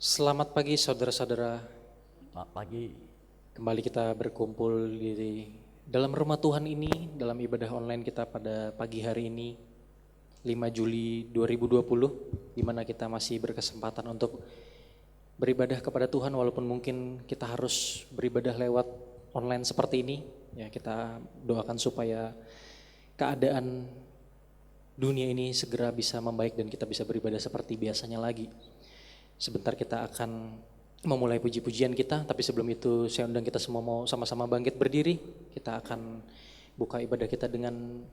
Selamat pagi saudara-saudara. Selamat pagi. Kembali kita berkumpul di dalam rumah Tuhan ini, dalam ibadah online kita pada pagi hari ini, 5 Juli 2020, di mana kita masih berkesempatan untuk beribadah kepada Tuhan walaupun mungkin kita harus beribadah lewat online seperti ini. Ya, kita doakan supaya keadaan dunia ini segera bisa membaik dan kita bisa beribadah seperti biasanya lagi. Sebentar kita akan memulai puji-pujian kita, tapi sebelum itu saya undang kita semua mau sama-sama bangkit berdiri. Kita akan buka ibadah kita dengan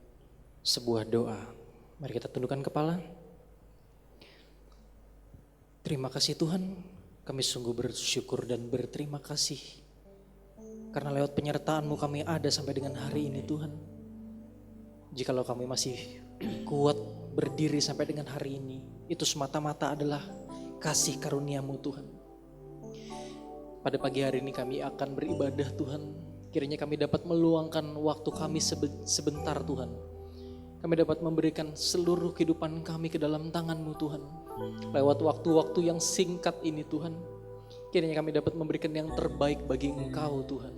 sebuah doa. Mari kita tundukkan kepala. Terima kasih Tuhan, kami sungguh bersyukur dan berterima kasih. Karena lewat penyertaan-Mu kami ada sampai dengan hari ini Tuhan. Jikalau kami masih kuat berdiri sampai dengan hari ini, itu semata-mata adalah kasih karunia-Mu Tuhan. Pada pagi hari ini kami akan beribadah Tuhan. Kiranya kami dapat meluangkan waktu kami sebentar Tuhan. Kami dapat memberikan seluruh kehidupan kami ke dalam tangan-Mu Tuhan. Lewat waktu-waktu yang singkat ini Tuhan, kiranya kami dapat memberikan yang terbaik bagi Engkau Tuhan.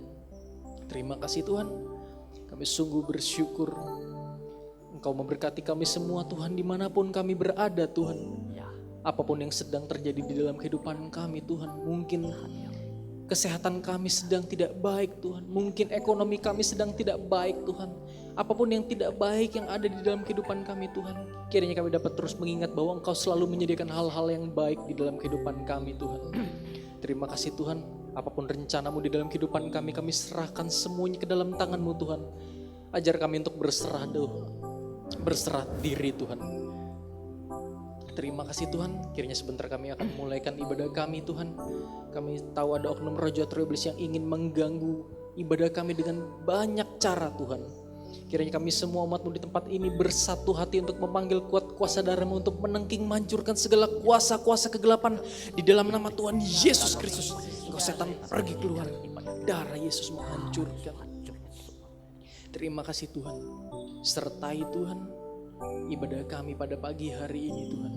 Terima kasih Tuhan. Kami sungguh bersyukur Engkau memberkati kami semua Tuhan dimanapun kami berada Tuhan. Apapun yang sedang terjadi di dalam kehidupan kami Tuhan. Mungkin kesehatan kami sedang tidak baik Tuhan. Mungkin ekonomi kami sedang tidak baik Tuhan. Apapun yang tidak baik yang ada di dalam kehidupan kami Tuhan. Kiranya kami dapat terus mengingat bahwa Engkau selalu menyediakan hal-hal yang baik di dalam kehidupan kami Tuhan. Terima kasih Tuhan. Apapun rencana-Mu di dalam kehidupan kami, kami serahkan semuanya ke dalam tangan-Mu Tuhan. Ajar kami untuk berserah diri Tuhan. Terima kasih Tuhan, kiranya sebentar kami akan memulaikan ibadah kami Tuhan. Kami tahu ada oknum roh jahat iblis yang ingin mengganggu ibadah kami dengan banyak cara Tuhan. Kiranya kami semua umat-Mu di tempat ini bersatu hati untuk memanggil kuat kuasa darah-Mu untuk menengking mancurkan segala kuasa-kuasa kegelapan di dalam nama Tuhan Yesus Kristus. Engkau setan pergi keluar, darah Yesus menghancurkan. Terima kasih Tuhan, sertai Tuhan ibadah kami pada pagi hari ini Tuhan.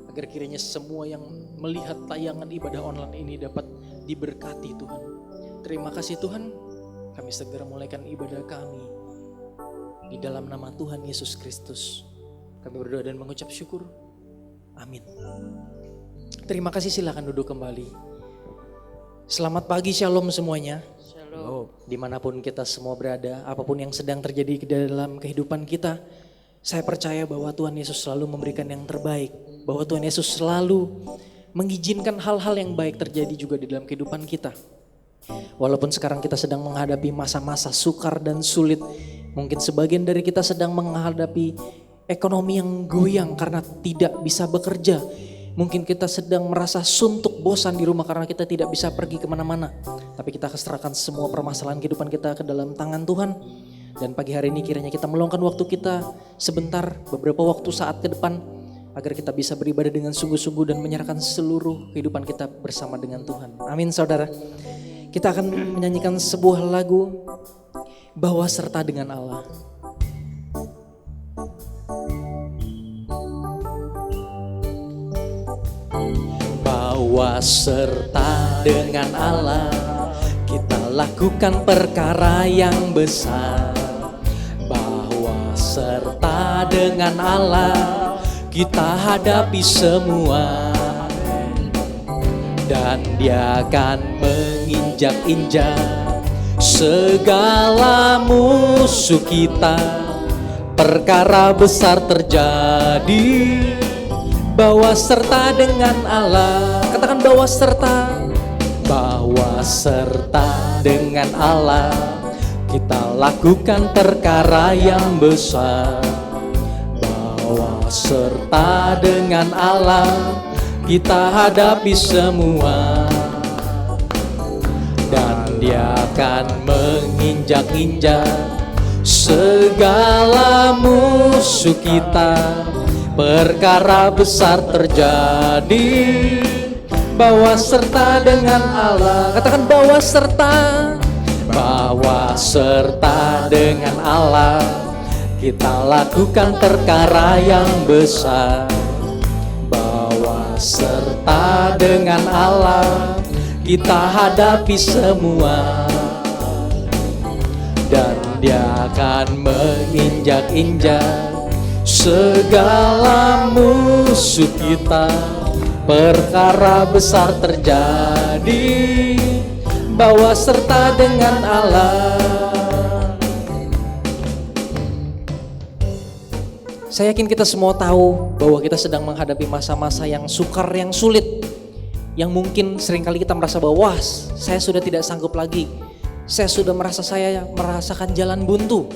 Agar kiranya semua yang melihat tayangan ibadah online ini dapat diberkati Tuhan. Terima kasih Tuhan, kami segera mulaikan ibadah kami. Di dalam nama Tuhan Yesus Kristus kami berdoa dan mengucap syukur. Amin. Terima kasih, silakan duduk kembali. Selamat pagi, shalom semuanya. Shalom. Dimanapun kita semua berada, apapun yang sedang terjadi di dalam kehidupan kita, saya percaya bahwa Tuhan Yesus selalu memberikan yang terbaik. Bahwa Tuhan Yesus selalu mengizinkan hal-hal yang baik terjadi juga di dalam kehidupan kita. Walaupun sekarang kita sedang menghadapi masa-masa sukar dan sulit. Mungkin sebagian dari kita sedang menghadapi ekonomi yang goyang karena tidak bisa bekerja. Mungkin kita sedang merasa suntuk, bosan di rumah karena kita tidak bisa pergi kemana-mana. Tapi kita serahkan semua permasalahan kehidupan kita ke dalam tangan Tuhan. Dan pagi hari ini kiranya kita meluangkan waktu kita sebentar, beberapa waktu saat ke depan, agar kita bisa beribadah dengan sungguh-sungguh dan menyerahkan seluruh kehidupan kita bersama dengan Tuhan. Amin saudara. Kita akan menyanyikan sebuah lagu, Bawa Serta Dengan Allah. Bawa serta dengan Allah, kita lakukan perkara yang besar. Bawa serta dengan Allah, kita hadapi semua. Dan Dia akan menginjak-injak segala musuh kita. Perkara besar terjadi, bawa serta dengan Allah. Katakan bawa serta. Bawa serta dengan Allah, kita lakukan perkara yang besar. Bawa serta dengan Allah, kita hadapi semua. Dan Dia akan menginjak-injak segala musuh kita. Perkara besar terjadi, bawa serta dengan Allah. Katakan bawa serta. Bawa serta dengan Allah, kita lakukan perkara yang besar. Bawa serta dengan Allah kita hadapi semua, dan Dia akan menginjak-injak segala musuh kita. Perkara besar terjadi, bawa serta dengan Allah. Saya yakin kita semua tahu bahwa kita sedang menghadapi masa-masa yang sukar, yang sulit, yang mungkin seringkali kita merasa bahwa wah, saya sudah tidak sanggup lagi. Saya sudah merasakan jalan buntu.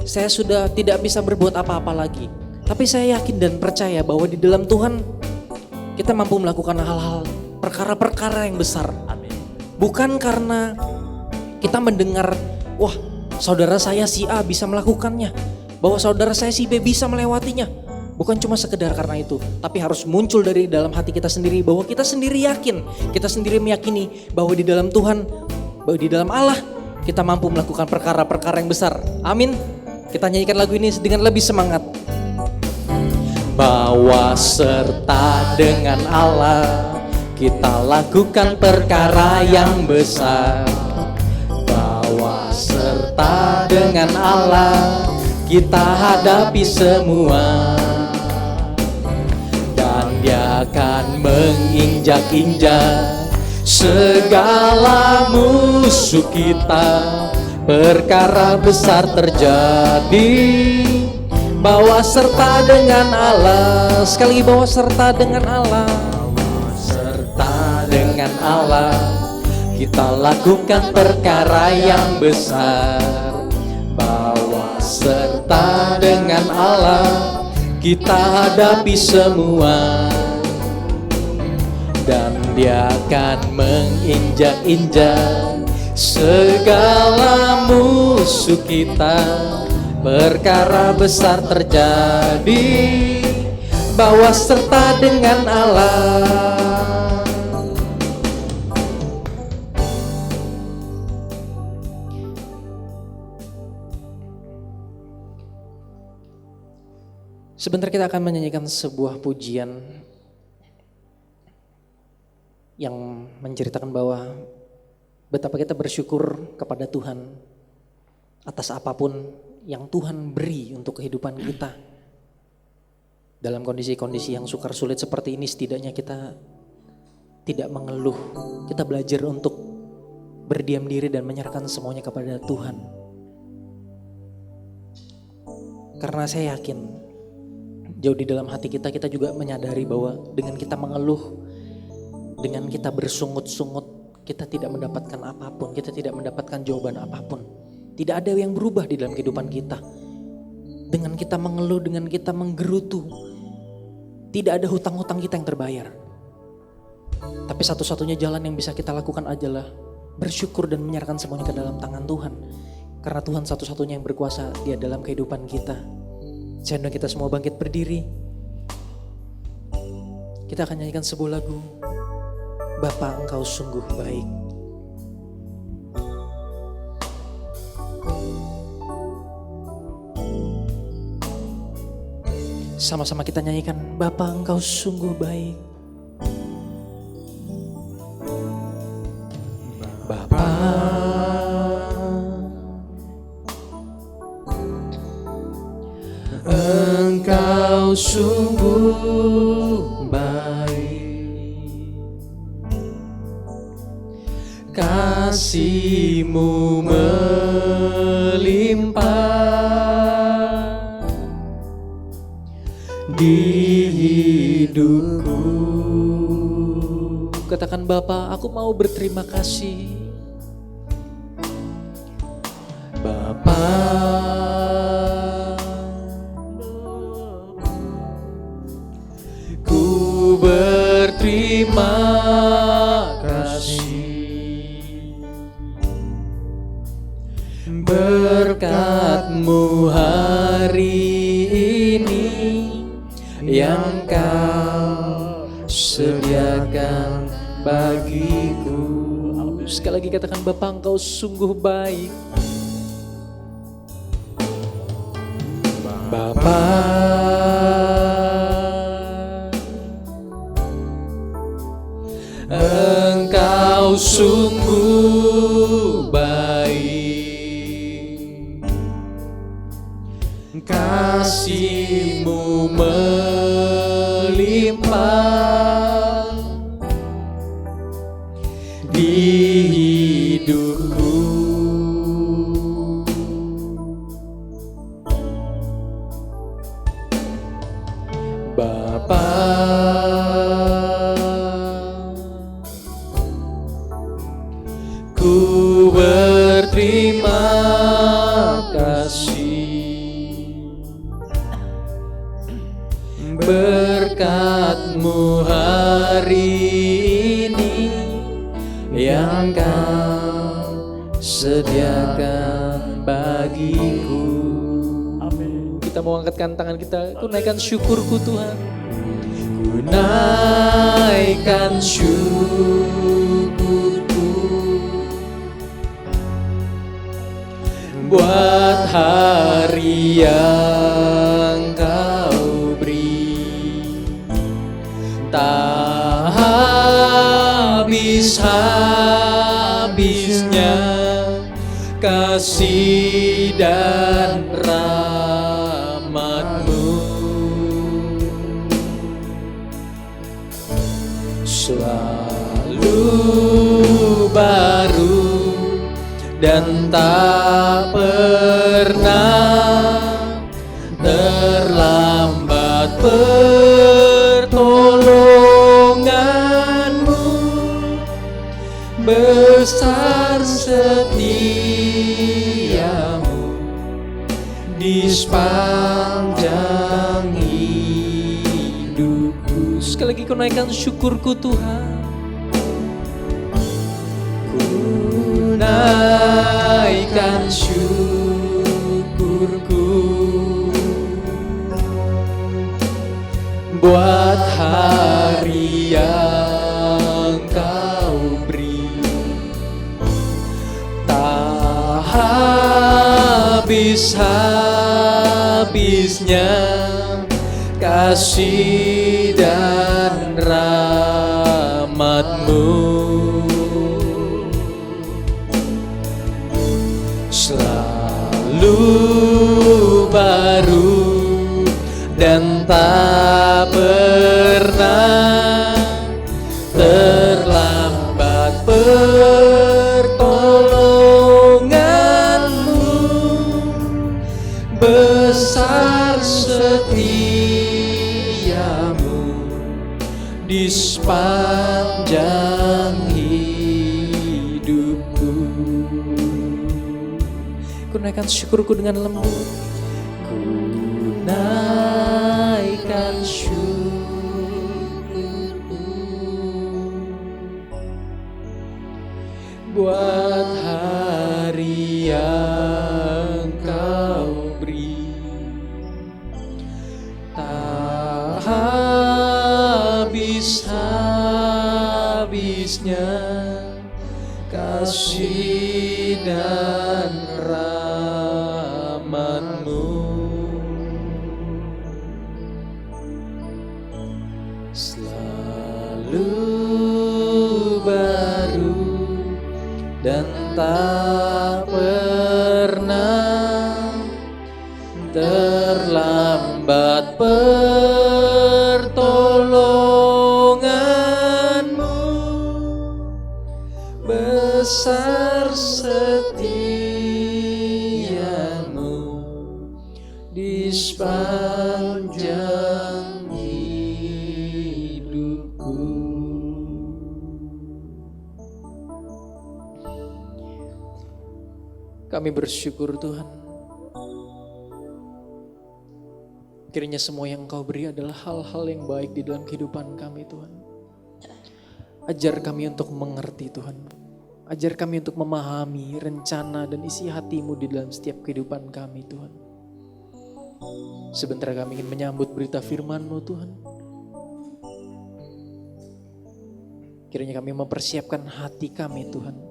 Saya sudah tidak bisa berbuat apa-apa lagi. Tapi saya yakin dan percaya bahwa di dalam Tuhan kita mampu melakukan hal-hal, perkara-perkara yang besar. Amin. Bukan karena kita mendengar, wah saudara saya si A bisa melakukannya, bahwa saudara saya si B bisa melewatinya. Bukan cuma sekedar karena itu, tapi harus muncul dari dalam hati kita sendiri, bahwa kita sendiri yakin, kita sendiri meyakini bahwa di dalam Tuhan, bahwa di dalam Allah kita mampu melakukan perkara-perkara yang besar. Amin. Kita nyanyikan lagu ini dengan lebih semangat. Bawa serta dengan Allah kita lakukan perkara yang besar. Bawa serta dengan Allah kita hadapi semua, dan Dia akan menginjak-injak segala musuh kita. Perkara besar terjadi, bawa serta dengan Allah. Sekali lagi, bawa serta dengan Allah. Bawa serta dengan Allah kita lakukan perkara yang besar. Bawa serta dengan Allah kita hadapi semua, dan Dia akan menginjak-injak segala musuh kita. Perkara besar terjadi, bawa serta dengan Allah. Sebentar kita akan menyanyikan sebuah pujian yang menceritakan bahwa betapa kita bersyukur kepada Tuhan atas apapun yang Tuhan beri untuk kehidupan kita. Dalam kondisi-kondisi yang sukar sulit seperti ini, setidaknya kita tidak mengeluh. Kita belajar untuk berdiam diri dan menyerahkan semuanya kepada Tuhan. Karena saya yakin jauh di dalam hati kita juga menyadari bahwa dengan kita mengeluh, dengan kita bersungut-sungut, kita tidak mendapatkan apapun, kita tidak mendapatkan jawaban apapun. Tidak ada yang berubah di dalam kehidupan kita. Dengan kita mengeluh, dengan kita menggerutu, tidak ada hutang-hutang kita yang terbayar. Tapi satu-satunya jalan yang bisa kita lakukan adalah bersyukur dan menyerahkan semuanya ke dalam tangan Tuhan. Karena Tuhan satu-satunya yang berkuasa di dalam kehidupan kita. Saya undang kita semua bangkit berdiri. Kita akan nyanyikan sebuah lagu, Bapa Engkau sungguh baik. Sama-sama kita nyanyikan, Bapa Engkau sungguh baik. Bapa Engkau sungguh baik, kasih-Mu melimpah di hidupku. Katakan, Bapa, aku mau berterima kasih. Bapa, ku berterima kasih. Berkat-Mu hari ini yang Kau sediakan bagiku. Sekali lagi katakan, Bapa Engkau sungguh baik. Bapa, kasih-Mu melimpah di hidupku. Bapa, ku berterima kasih berkat-Mu hari ini yang Kau sediakan bagiku. Amin. Kita mau angkatkan tangan kita, ku naikkan syukurku Tuhan. Ku naikkan syukurku buat hari yang Kau beri, tak habis-habisnya kasih dan rahmat-Mu. Selalu baru dan tak pernah terlambat pertolongan-Mu, besar setia-Mu di sepanjang hidupku. Sekali lagi ku naikkan syukurku Tuhan. Naikkan syukurku buat hari yang Kau beri, tak habis-habisnya kasih dan rahmat-Mu. Selalu baru dan tak pernah terlambat pertolongan-Mu, besar setia-Mu di sepanjang hidupku. Ku naikkan syukurku dengan lembut. Ku naikkan syukurku buat hari yang Kau beri, tak habis-habisnya kasih dan rahmat-Mu. Selalu baru dan tak pernah terlambat pertolongan-Mu, besar setia-Mu di sepanjang hidupku. Kami bersyukur Tuhan, kiranya semua yang Engkau beri adalah hal-hal yang baik di dalam kehidupan kami Tuhan. Ajar kami untuk mengerti Tuhan. Ajar kami untuk memahami rencana dan isi hati-Mu di dalam setiap kehidupan kami Tuhan. Sebentar kami ingin menyambut berita firman-Mu Tuhan. Kiranya kami mempersiapkan hati kami Tuhan,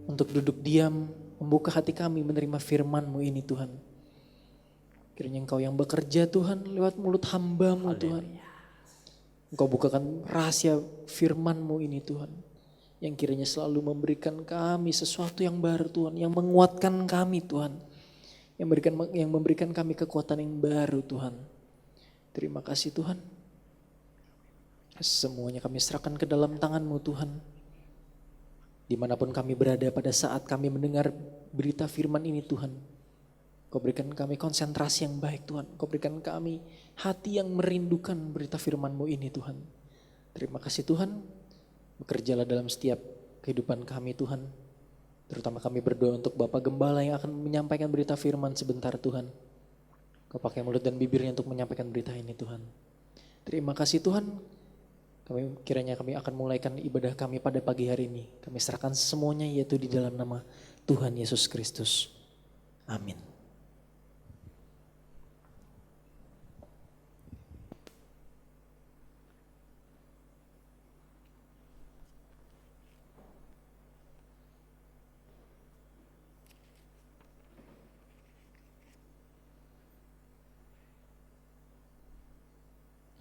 untuk duduk diam, membuka hati kami menerima firman-Mu ini Tuhan. Kiranya Engkau yang bekerja Tuhan lewat mulut hamba-Mu Tuhan. Engkau bukakan rahasia firman-Mu ini Tuhan, yang kiranya selalu memberikan kami sesuatu yang baru Tuhan, yang menguatkan kami Tuhan, yang memberikan kami kekuatan yang baru Tuhan. Terima kasih Tuhan. Semuanya kami serahkan ke dalam tangan-Mu Tuhan. Dimanapun kami berada pada saat kami mendengar berita firman ini Tuhan. Kau berikan kami konsentrasi yang baik Tuhan. Kau berikan kami hati yang merindukan berita firman-Mu ini Tuhan. Terima kasih Tuhan. Bekerjalah dalam setiap kehidupan kami Tuhan. Terutama kami berdoa untuk Bapak Gembala yang akan menyampaikan berita firman sebentar Tuhan. Kau pakai mulut dan bibirnya untuk menyampaikan berita ini Tuhan. Terima kasih Tuhan. Kiranya kami akan mulaikan ibadah kami pada pagi hari ini. Kami serahkan semuanya yaitu di dalam nama Tuhan Yesus Kristus. Amin.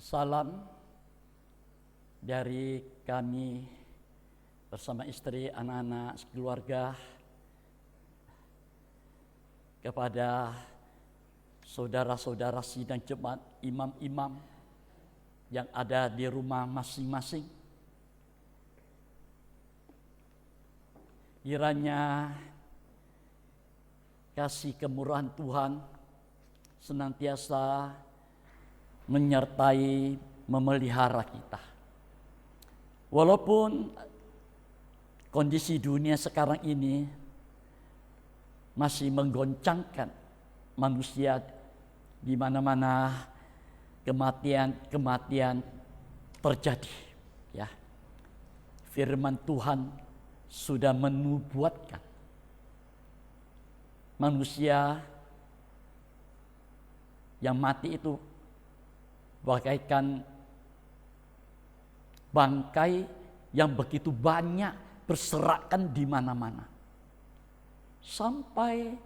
Salam dari kami bersama istri, anak-anak, keluarga kepada saudara-saudara sidang jemaat, imam-imam yang ada di rumah masing-masing. Kiranya kasih kemurahan Tuhan senantiasa menyertai, memelihara kita. Walaupun kondisi dunia sekarang ini masih menggoncangkan manusia, di mana-mana kematian terjadi, ya. Firman Tuhan sudah menubuatkan manusia yang mati itu bagaikan bangkai yang begitu banyak berserakan di mana-mana. Sampai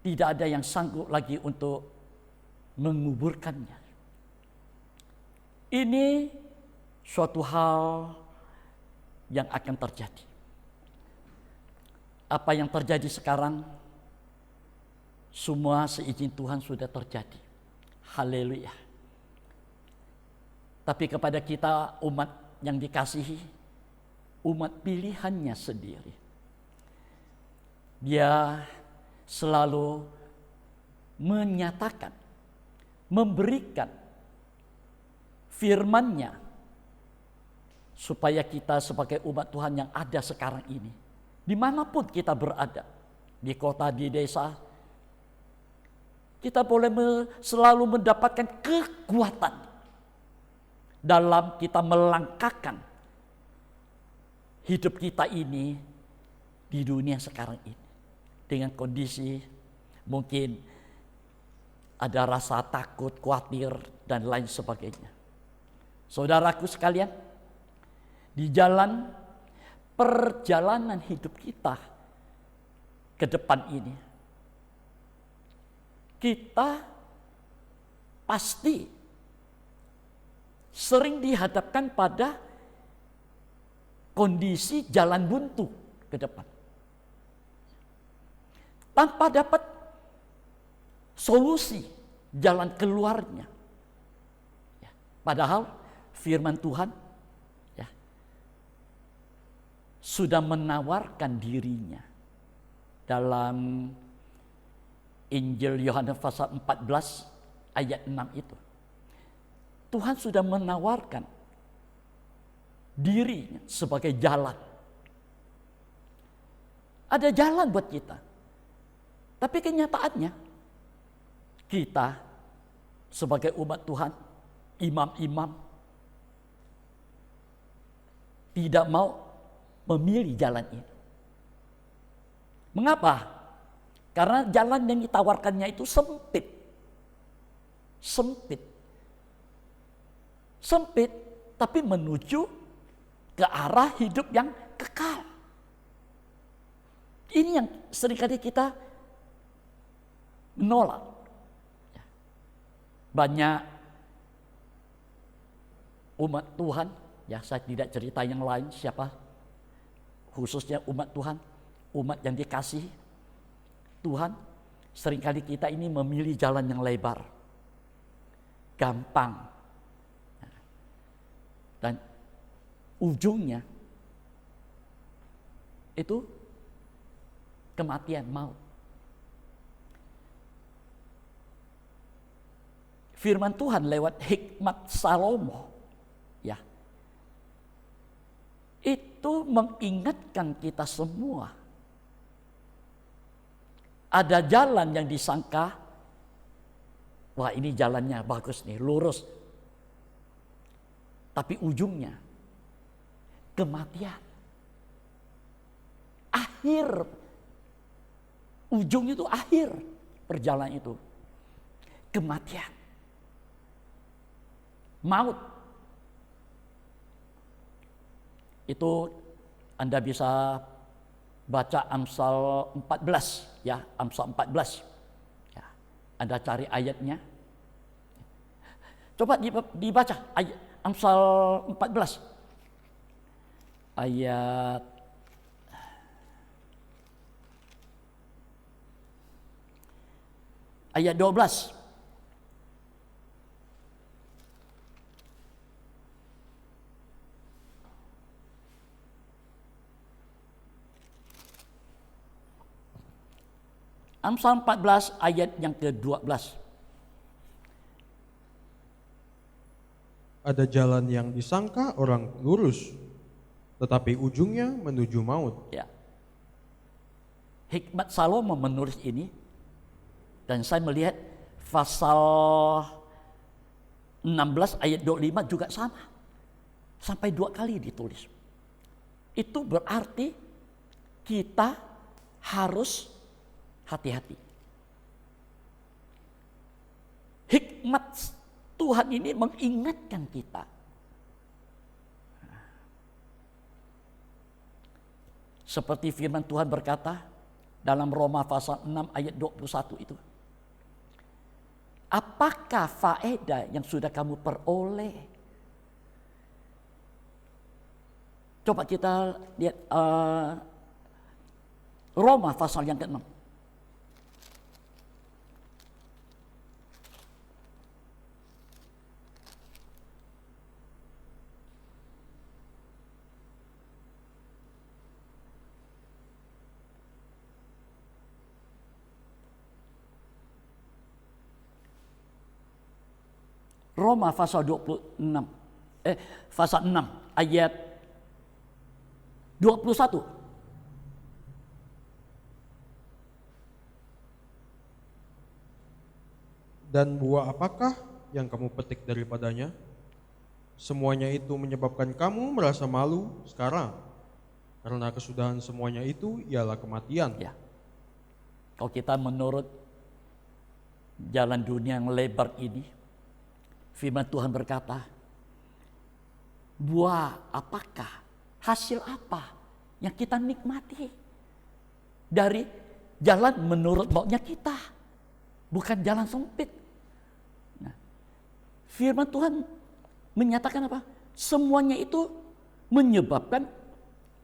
tidak ada yang sanggup lagi untuk menguburkannya. Ini suatu hal yang akan terjadi. Apa yang terjadi sekarang, semua seizin Tuhan sudah terjadi. Haleluya. Tapi kepada kita umat yang dikasihi, umat pilihannya sendiri, Dia selalu menyatakan, memberikan firman-Nya supaya kita sebagai umat Tuhan yang ada sekarang ini, dimanapun kita berada, di kota, di desa, kita boleh selalu mendapatkan kekuatan dalam kita melangkahkan hidup kita ini di dunia sekarang ini. Dengan kondisi mungkin ada rasa takut, khawatir, dan lain sebagainya. Saudaraku sekalian, di jalan perjalanan hidup kita ke depan ini, kita pasti sering dihadapkan pada kondisi jalan buntu ke depan. Tanpa dapat solusi jalan keluarnya. Ya, padahal firman Tuhan, ya, sudah menawarkan dirinya dalam Injil Yohanes pasal 14 ayat 6 itu. Tuhan sudah menawarkan dirinya sebagai jalan. Ada jalan buat kita. Tapi kenyataannya, kita sebagai umat Tuhan, imam-imam, tidak mau memilih jalan ini. Mengapa? Karena jalan yang ditawarkannya itu sempit. Sempit, tapi menuju ke arah hidup yang kekal. Ini yang seringkali kita menolak. Banyak umat Tuhan, ya saya tidak cerita yang lain siapa, khususnya umat Tuhan, umat yang dikasihi Tuhan, Seringkali kita ini memilih jalan yang lebar, gampang, dan ujungnya itu kematian, maut. Firman Tuhan lewat hikmat Salomo, ya, itu mengingatkan kita semua. Ada jalan yang disangka, wah ini jalannya bagus nih, lurus. Tapi ujungnya kematian. Akhir, ujungnya itu akhir perjalanan itu. Kematian. Maut. Itu Anda bisa baca Amsal 14, ya, Amsal 14. Ya, Anda cari ayatnya. Coba dibaca ayat Amsal 14. Ayat ayat 12. Amsal 14 ayat yang ke-12. Ada jalan yang disangka orang lurus, tetapi ujungnya menuju maut. Ya. Hikmat Salomo menulis ini, dan saya melihat pasal 16 ayat 25 juga sama. Sampai 2 kali ditulis. Itu berarti kita harus hati-hati. Hikmat Tuhan ini mengingatkan kita. Seperti firman Tuhan berkata dalam Roma pasal 6 ayat 21 itu. Apakah faedah yang sudah kamu peroleh? Coba kita lihat Roma pasal yang ke-6. Roma pasal 26 pasal 6 ayat 21. Dan buah apakah yang kamu petik daripadanya? Semuanya itu menyebabkan kamu merasa malu sekarang, karena kesudahan semuanya itu ialah kematian. Ya. Kalau kita menurut jalan dunia yang lebar ini, firman Tuhan berkata, buah apakah, hasil apa yang kita nikmati dari jalan menurut maunya kita, bukan jalan sempit. Nah, firman Tuhan menyatakan apa? Semuanya itu menyebabkan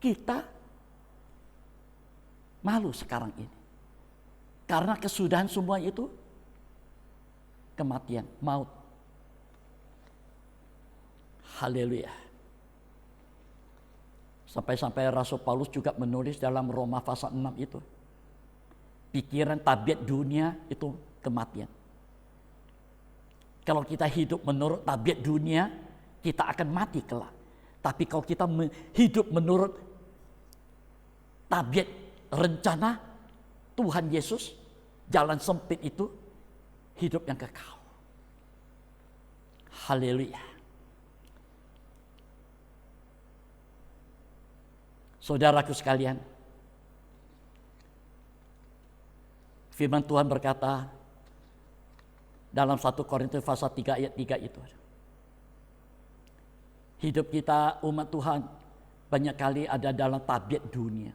kita malu sekarang ini. Karena kesudahan semua itu kematian, maut. Haleluya. Sampai-sampai Rasul Paulus juga menulis dalam Roma pasal 6 itu. Pikiran tabiat dunia itu kematian. Kalau kita hidup menurut tabiat dunia, kita akan mati kelak. Tapi kalau kita hidup menurut tabiat rencana Tuhan Yesus, jalan sempit itu hidup yang kekal. Haleluya. Saudaraku sekalian, firman Tuhan berkata dalam 1 Korintus pasal 3 ayat 3 itu. Hidup kita umat Tuhan banyak kali ada dalam tabiat dunia.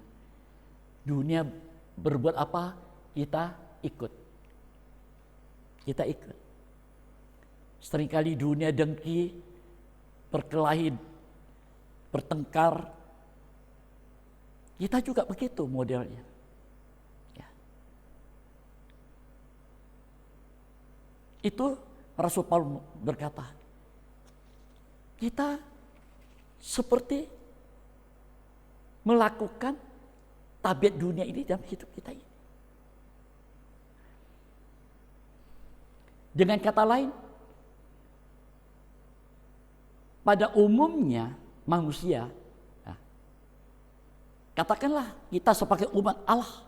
Dunia berbuat apa? Kita ikut. Kita ikut. Seringkali dunia dengki, perkelahi, bertengkar. Kita juga begitu modelnya. Ya. Itu Rasul Paulus berkata, kita seperti melakukan tabiat dunia ini dalam hidup kita ini. Dengan kata lain, pada umumnya manusia, katakanlah kita sebagai umat Allah,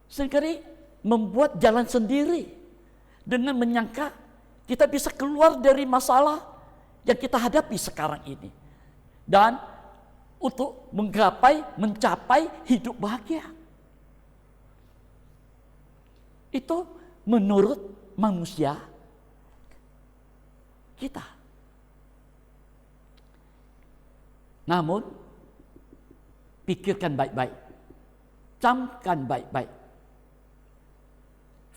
seringkali membuat jalan sendiri dengan menyangka kita bisa keluar dari masalah yang kita hadapi sekarang ini. Dan untuk mencapai hidup bahagia. Itu menurut manusia kita. Namun, pikirkan baik-baik. Camkan baik-baik.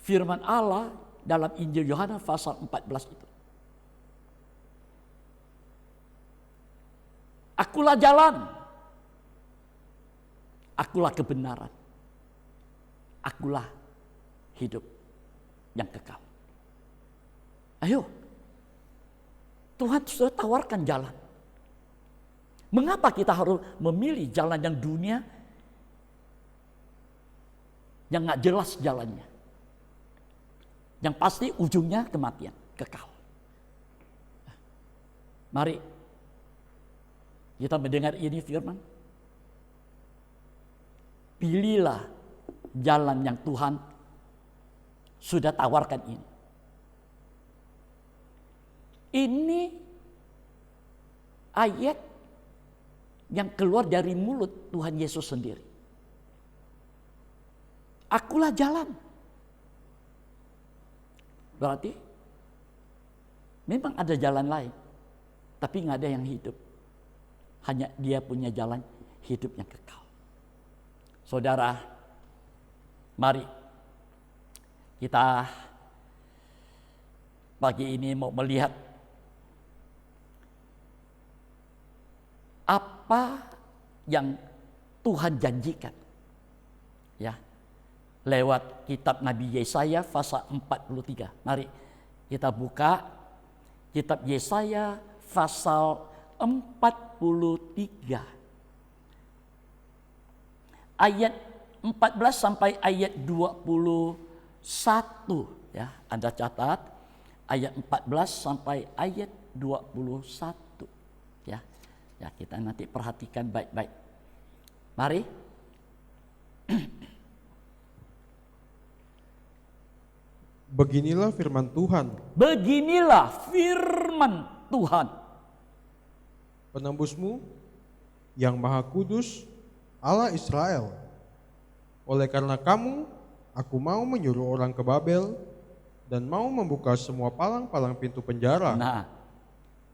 Firman Allah dalam Injil Yohanes pasal 14 itu. Akulah jalan. Akulah kebenaran. Akulah hidup yang kekal. Ayo. Tuhan sudah tawarkan jalan. Mengapa kita harus memilih jalan yang dunia yang gak jelas jalannya? Yang pasti ujungnya kematian, kekal. Mari kita mendengar ini firman. Pilihlah jalan yang Tuhan sudah tawarkan ini. Ini ayat yang keluar dari mulut Tuhan Yesus sendiri. Akulah jalan. Berarti memang ada jalan lain, tapi nggak ada yang hidup. Hanya Dia punya jalan hidup yang kekal. Saudara, mari kita pagi ini mau melihat apa yang Tuhan janjikan. Ya. Lewat kitab Nabi Yesaya pasal 43. Mari kita buka kitab Yesaya pasal 43. Ayat 14 sampai ayat 21 ya. Anda catat ayat 14 sampai ayat 21 ya. Ya, kita nanti perhatikan baik-baik. Mari. Beginilah firman Tuhan. Beginilah firman Tuhan. Penembusmu yang Maha Kudus, Allah Israel. Oleh karena kamu, aku mau menyuruh orang ke Babel dan mau membuka semua palang-palang pintu penjara. Nah,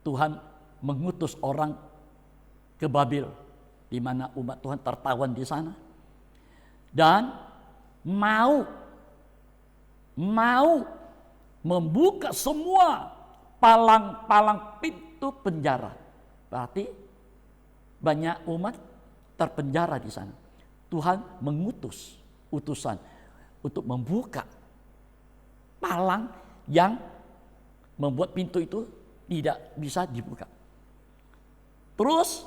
Tuhan mengutus orang ke Babel, di mana umat Tuhan tertawan di sana, dan mau membuka semua palang-palang pintu penjara. Berarti banyak umat terpenjara di sana. Tuhan mengutus utusan untuk membuka palang yang membuat pintu itu tidak bisa dibuka. Terus,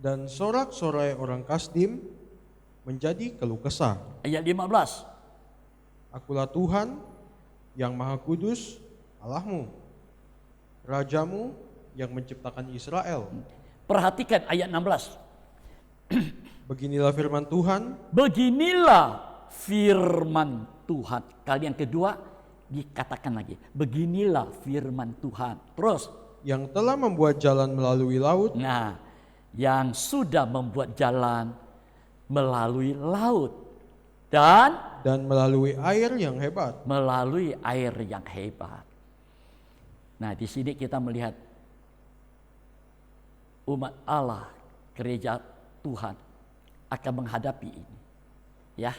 dan sorak-sorai orang Kasdim menjadi keluh kesah. ayat 15. Akulah Tuhan yang Maha Kudus, Allahmu, Rajamu yang menciptakan Israel. Perhatikan ayat 16. Beginilah firman Tuhan. Beginilah firman Tuhan. Kali yang kedua dikatakan lagi. Beginilah firman Tuhan. Terus. Yang telah membuat jalan melalui laut. Nah, yang sudah membuat jalan melalui laut. Dan melalui air yang hebat. Melalui air yang hebat. Nah, di sini kita melihat umat Allah, gereja Tuhan akan menghadapi ini. Ya.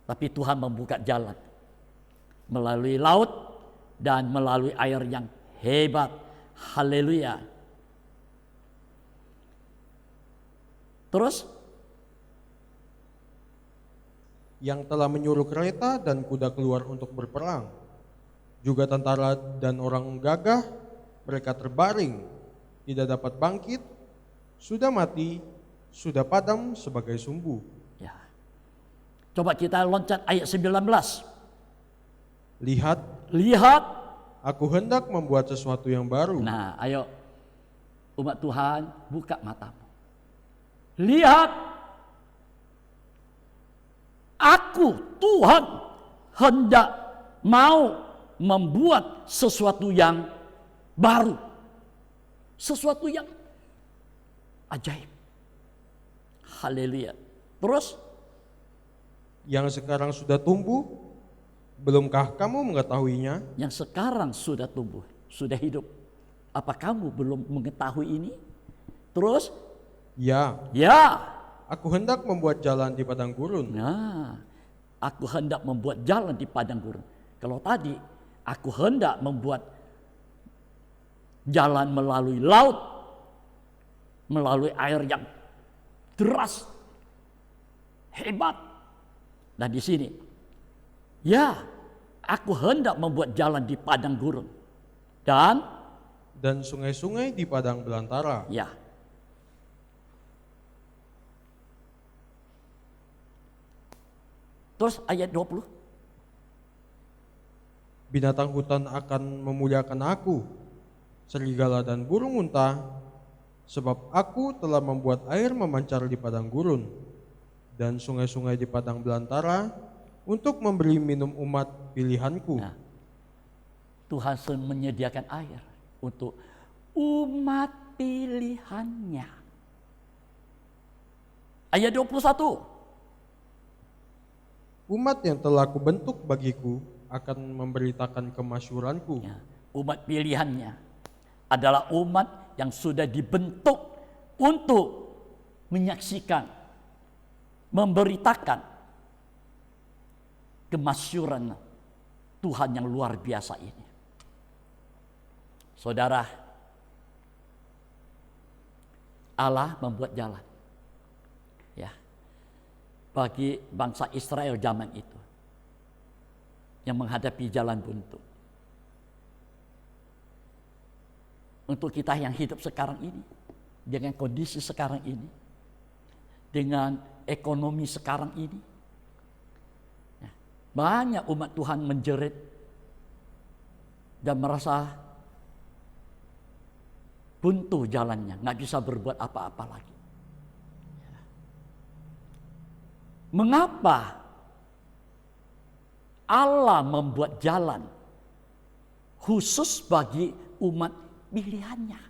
Tapi Tuhan membuka jalan melalui laut dan melalui air yang hebat. Haleluya. Terus yang telah menyuruh kereta dan kuda keluar untuk berperang. Juga tentara dan orang gagah, mereka terbaring, tidak dapat bangkit, sudah mati, sudah padam sebagai sumbu. Ya. Coba kita loncat ayat 19. Lihat, Lihat. aku hendak membuat sesuatu yang baru. Nah, ayo umat Tuhan, buka matamu. Lihat, aku Tuhan hendak mau membuat sesuatu yang baru. Sesuatu yang ajaib. Haleluya. Terus, Yang sekarang sudah tumbuh, belumkah kamu mengetahuinya? yang sekarang sudah tumbuh, sudah hidup. Apa kamu belum mengetahui ini? Terus, Ya, ya. aku hendak membuat jalan di padang gurun. Nah, aku hendak membuat jalan di padang gurun. Kalau tadi, aku hendak membuat jalan melalui laut, melalui air yang deras, hebat. Dan di sini, ya, aku hendak membuat jalan di padang gurun. Dan sungai-sungai di padang belantara. Ya, terus ayat 20. Binatang hutan akan memuliakan aku, serigala dan burung unta, sebab aku telah membuat air memancar di padang gurun dan sungai-sungai di padang belantara untuk memberi minum umat pilihanku. Nah, Tuhan menyediakan air untuk umat pilihannya. Ayat 21. Umat yang telah kubentuk bagiku akan memberitakan kemasyhuranku. Ya, umat pilihannya adalah umat yang sudah dibentuk untuk menyaksikan, memberitakan kemasyhuran Tuhan yang luar biasa ini. Saudara, Allah membuat jalan, ya, bagi bangsa Israel zaman itu yang menghadapi jalan buntu. Untuk kita yang hidup sekarang ini, dengan kondisi sekarang ini, dengan ekonomi sekarang ini, banyak umat Tuhan menjerit dan merasa buntu jalannya, nggak bisa berbuat apa-apa lagi. Mengapa Allah membuat jalan khusus bagi umat pilihannya?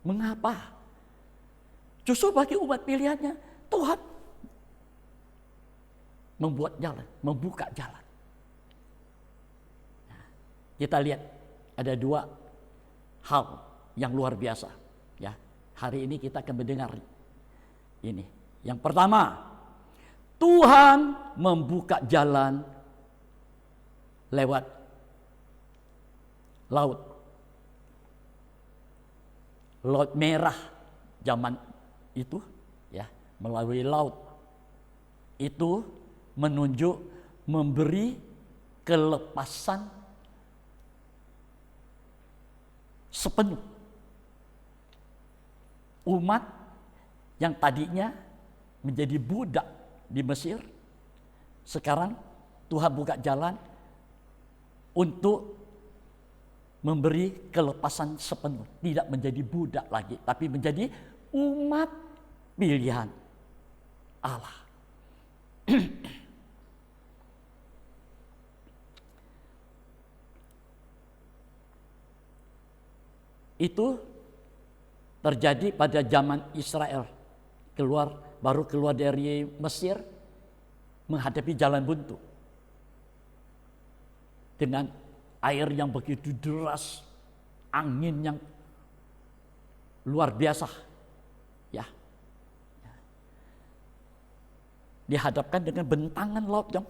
Mengapa? Justru bagi umat pilihannya Tuhan membuat jalan, membuka jalan. Nah, kita lihat ada dua hal yang luar biasa. Ya, hari ini kita akan mendengar ini. Yang pertama, Tuhan membuka jalan lewat laut. Laut Merah zaman itu, ya, melalui laut itu menunjuk memberi kelepasan sepenuh umat yang tadinya menjadi budak di Mesir. Sekarang Tuhan buka jalan untuk memberi kelepasan sepenuh, tidak menjadi budak lagi, tapi menjadi umat pilihan Allah. Itu terjadi pada zaman Israel baru keluar dari Mesir, menghadapi jalan buntu dengan air yang begitu deras, angin yang luar biasa, ya. Dihadapkan dengan bentangan laut yang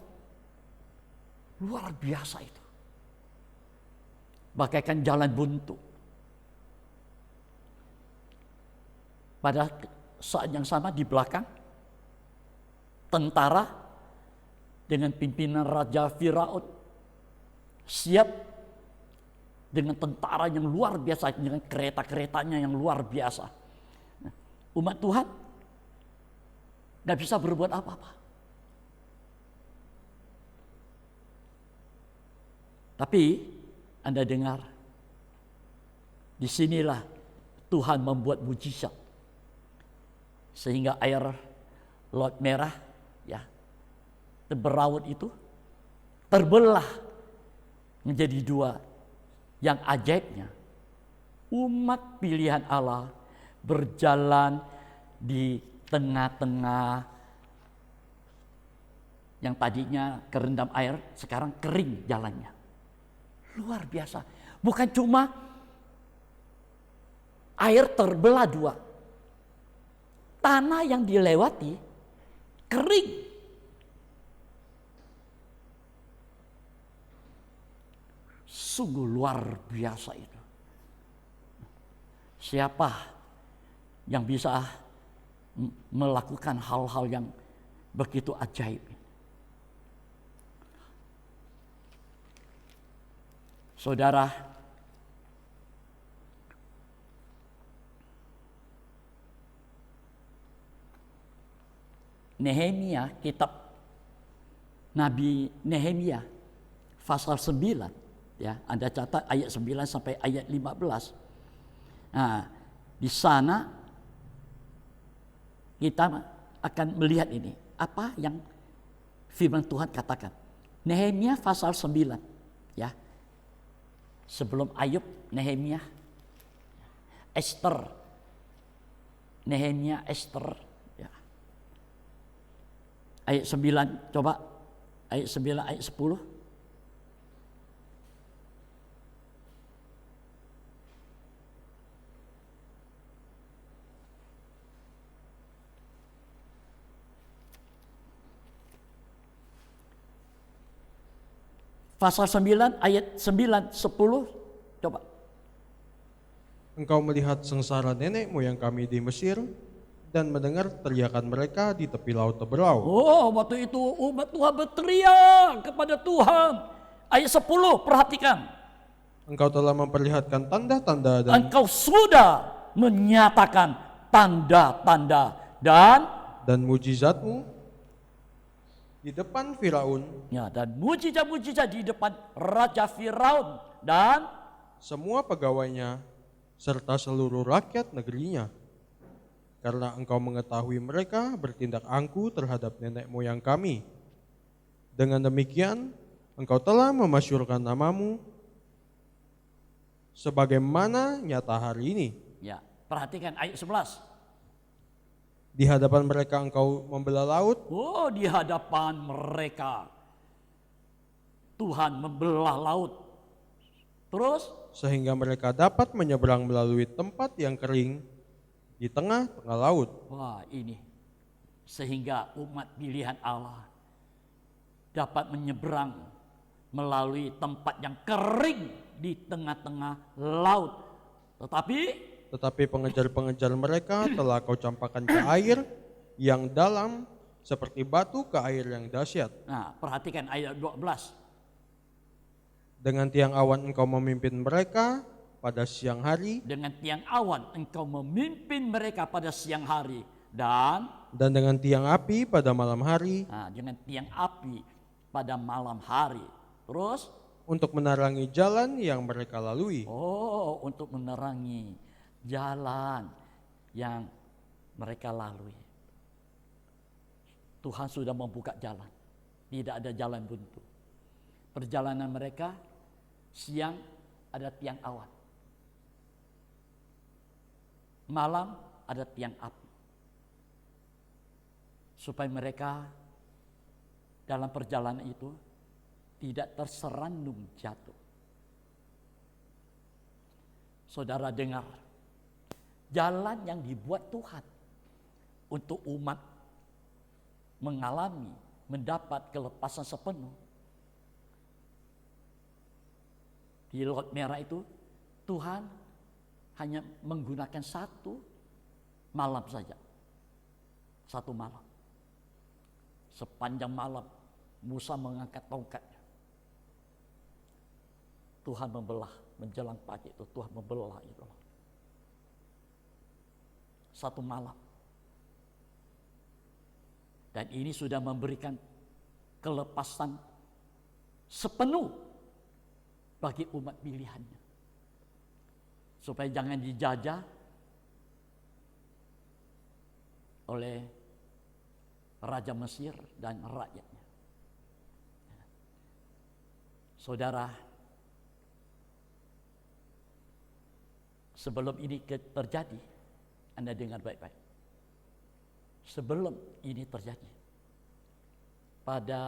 luar biasa itu, bagaikan jalan buntu. Pada saat yang sama di belakang tentara dengan pimpinan Raja Firaun siap dengan tentara yang luar biasa, dengan kereta-keretanya yang luar biasa. Umat Tuhan gak bisa berbuat apa-apa. Tapi Anda dengar, disinilah Tuhan membuat mujizat sehingga air Laut Merah ya beraut itu terbelah menjadi dua. Yang ajaibnya, umat pilihan Allah berjalan di tengah-tengah yang tadinya kerendam air, sekarang kering jalannya. Luar biasa. Bukan cuma air terbelah dua, tanah yang dilewati kering. Sungguh luar biasa itu. Siapa yang bisa melakukan hal-hal yang begitu ajaib? Saudara, Nehemia, kitab Nabi Nehemia pasal 9. Ya, Anda catat ayat 9 sampai ayat 15. Nah, di sana kita akan melihat ini, apa yang firman Tuhan katakan. Nehemia pasal 9, ya. Sebelum Ayub, Nehemia, Esther. Nehemia, Esther, ya. Ayat 9, coba ayat 9 ayat 10. Pasal 9 ayat 9, 10, coba. Engkau melihat sengsara nenek moyang kami di Mesir dan mendengar teriakan mereka di tepi laut Teberau. Oh, waktu itu umat Tuhan berteriak kepada Tuhan. Ayat 10, perhatikan. Engkau telah memperlihatkan tanda-tanda dan Engkau sudah menyatakan tanda-tanda dan mujizatmu di depan Firaun, ya, dan mujizat-mujizat di depan Raja Firaun dan semua pegawainya serta seluruh rakyat negerinya. Karena engkau mengetahui mereka bertindak angkuh terhadap nenek moyang kami. Dengan demikian, engkau telah memasyurkan namamu sebagaimana nyata hari ini. ya, perhatikan ayat 11. Di hadapan mereka engkau membelah laut, Oh, di hadapan mereka Tuhan membelah laut. Terus sehingga mereka dapat menyeberang melalui tempat yang kering di tengah-tengah laut. wah, ini sehingga umat pilihan Allah dapat menyeberang melalui tempat yang kering di tengah-tengah laut. Tetapi pengejar-pengejar mereka telah kau campakkan ke air yang dalam seperti batu ke air yang dahsyat. nah, perhatikan ayat 12. Dengan tiang awan engkau memimpin mereka pada siang hari, Dengan tiang awan engkau memimpin mereka pada siang hari dan dengan tiang api pada malam hari, dengan tiang api pada malam hari. Terus untuk menerangi jalan yang mereka lalui. untuk menerangi jalan yang mereka lalui. Tuhan sudah membuka jalan. Tidak ada jalan buntu. Perjalanan mereka siang ada tiang awan. Malam ada tiang api. Supaya mereka dalam perjalanan itu tidak terserandung jatuh. Saudara dengar, jalan yang dibuat Tuhan untuk umat mengalami, mendapat kelepasan sepenuh. Di Laut Merah itu Tuhan hanya menggunakan satu malam saja. Satu malam. Sepanjang malam Musa mengangkat tongkatnya. Tuhan membelah, menjelang pagi itu Tuhan membelah itu. Satu malam. Dan ini sudah memberikan kelepasan sepenuh bagi umat pilihannya. Supaya jangan dijajah oleh Raja Mesir dan rakyatnya. Saudara, sebelum ini terjadi, Anda dengar baik-baik. Sebelum ini terjadi, pada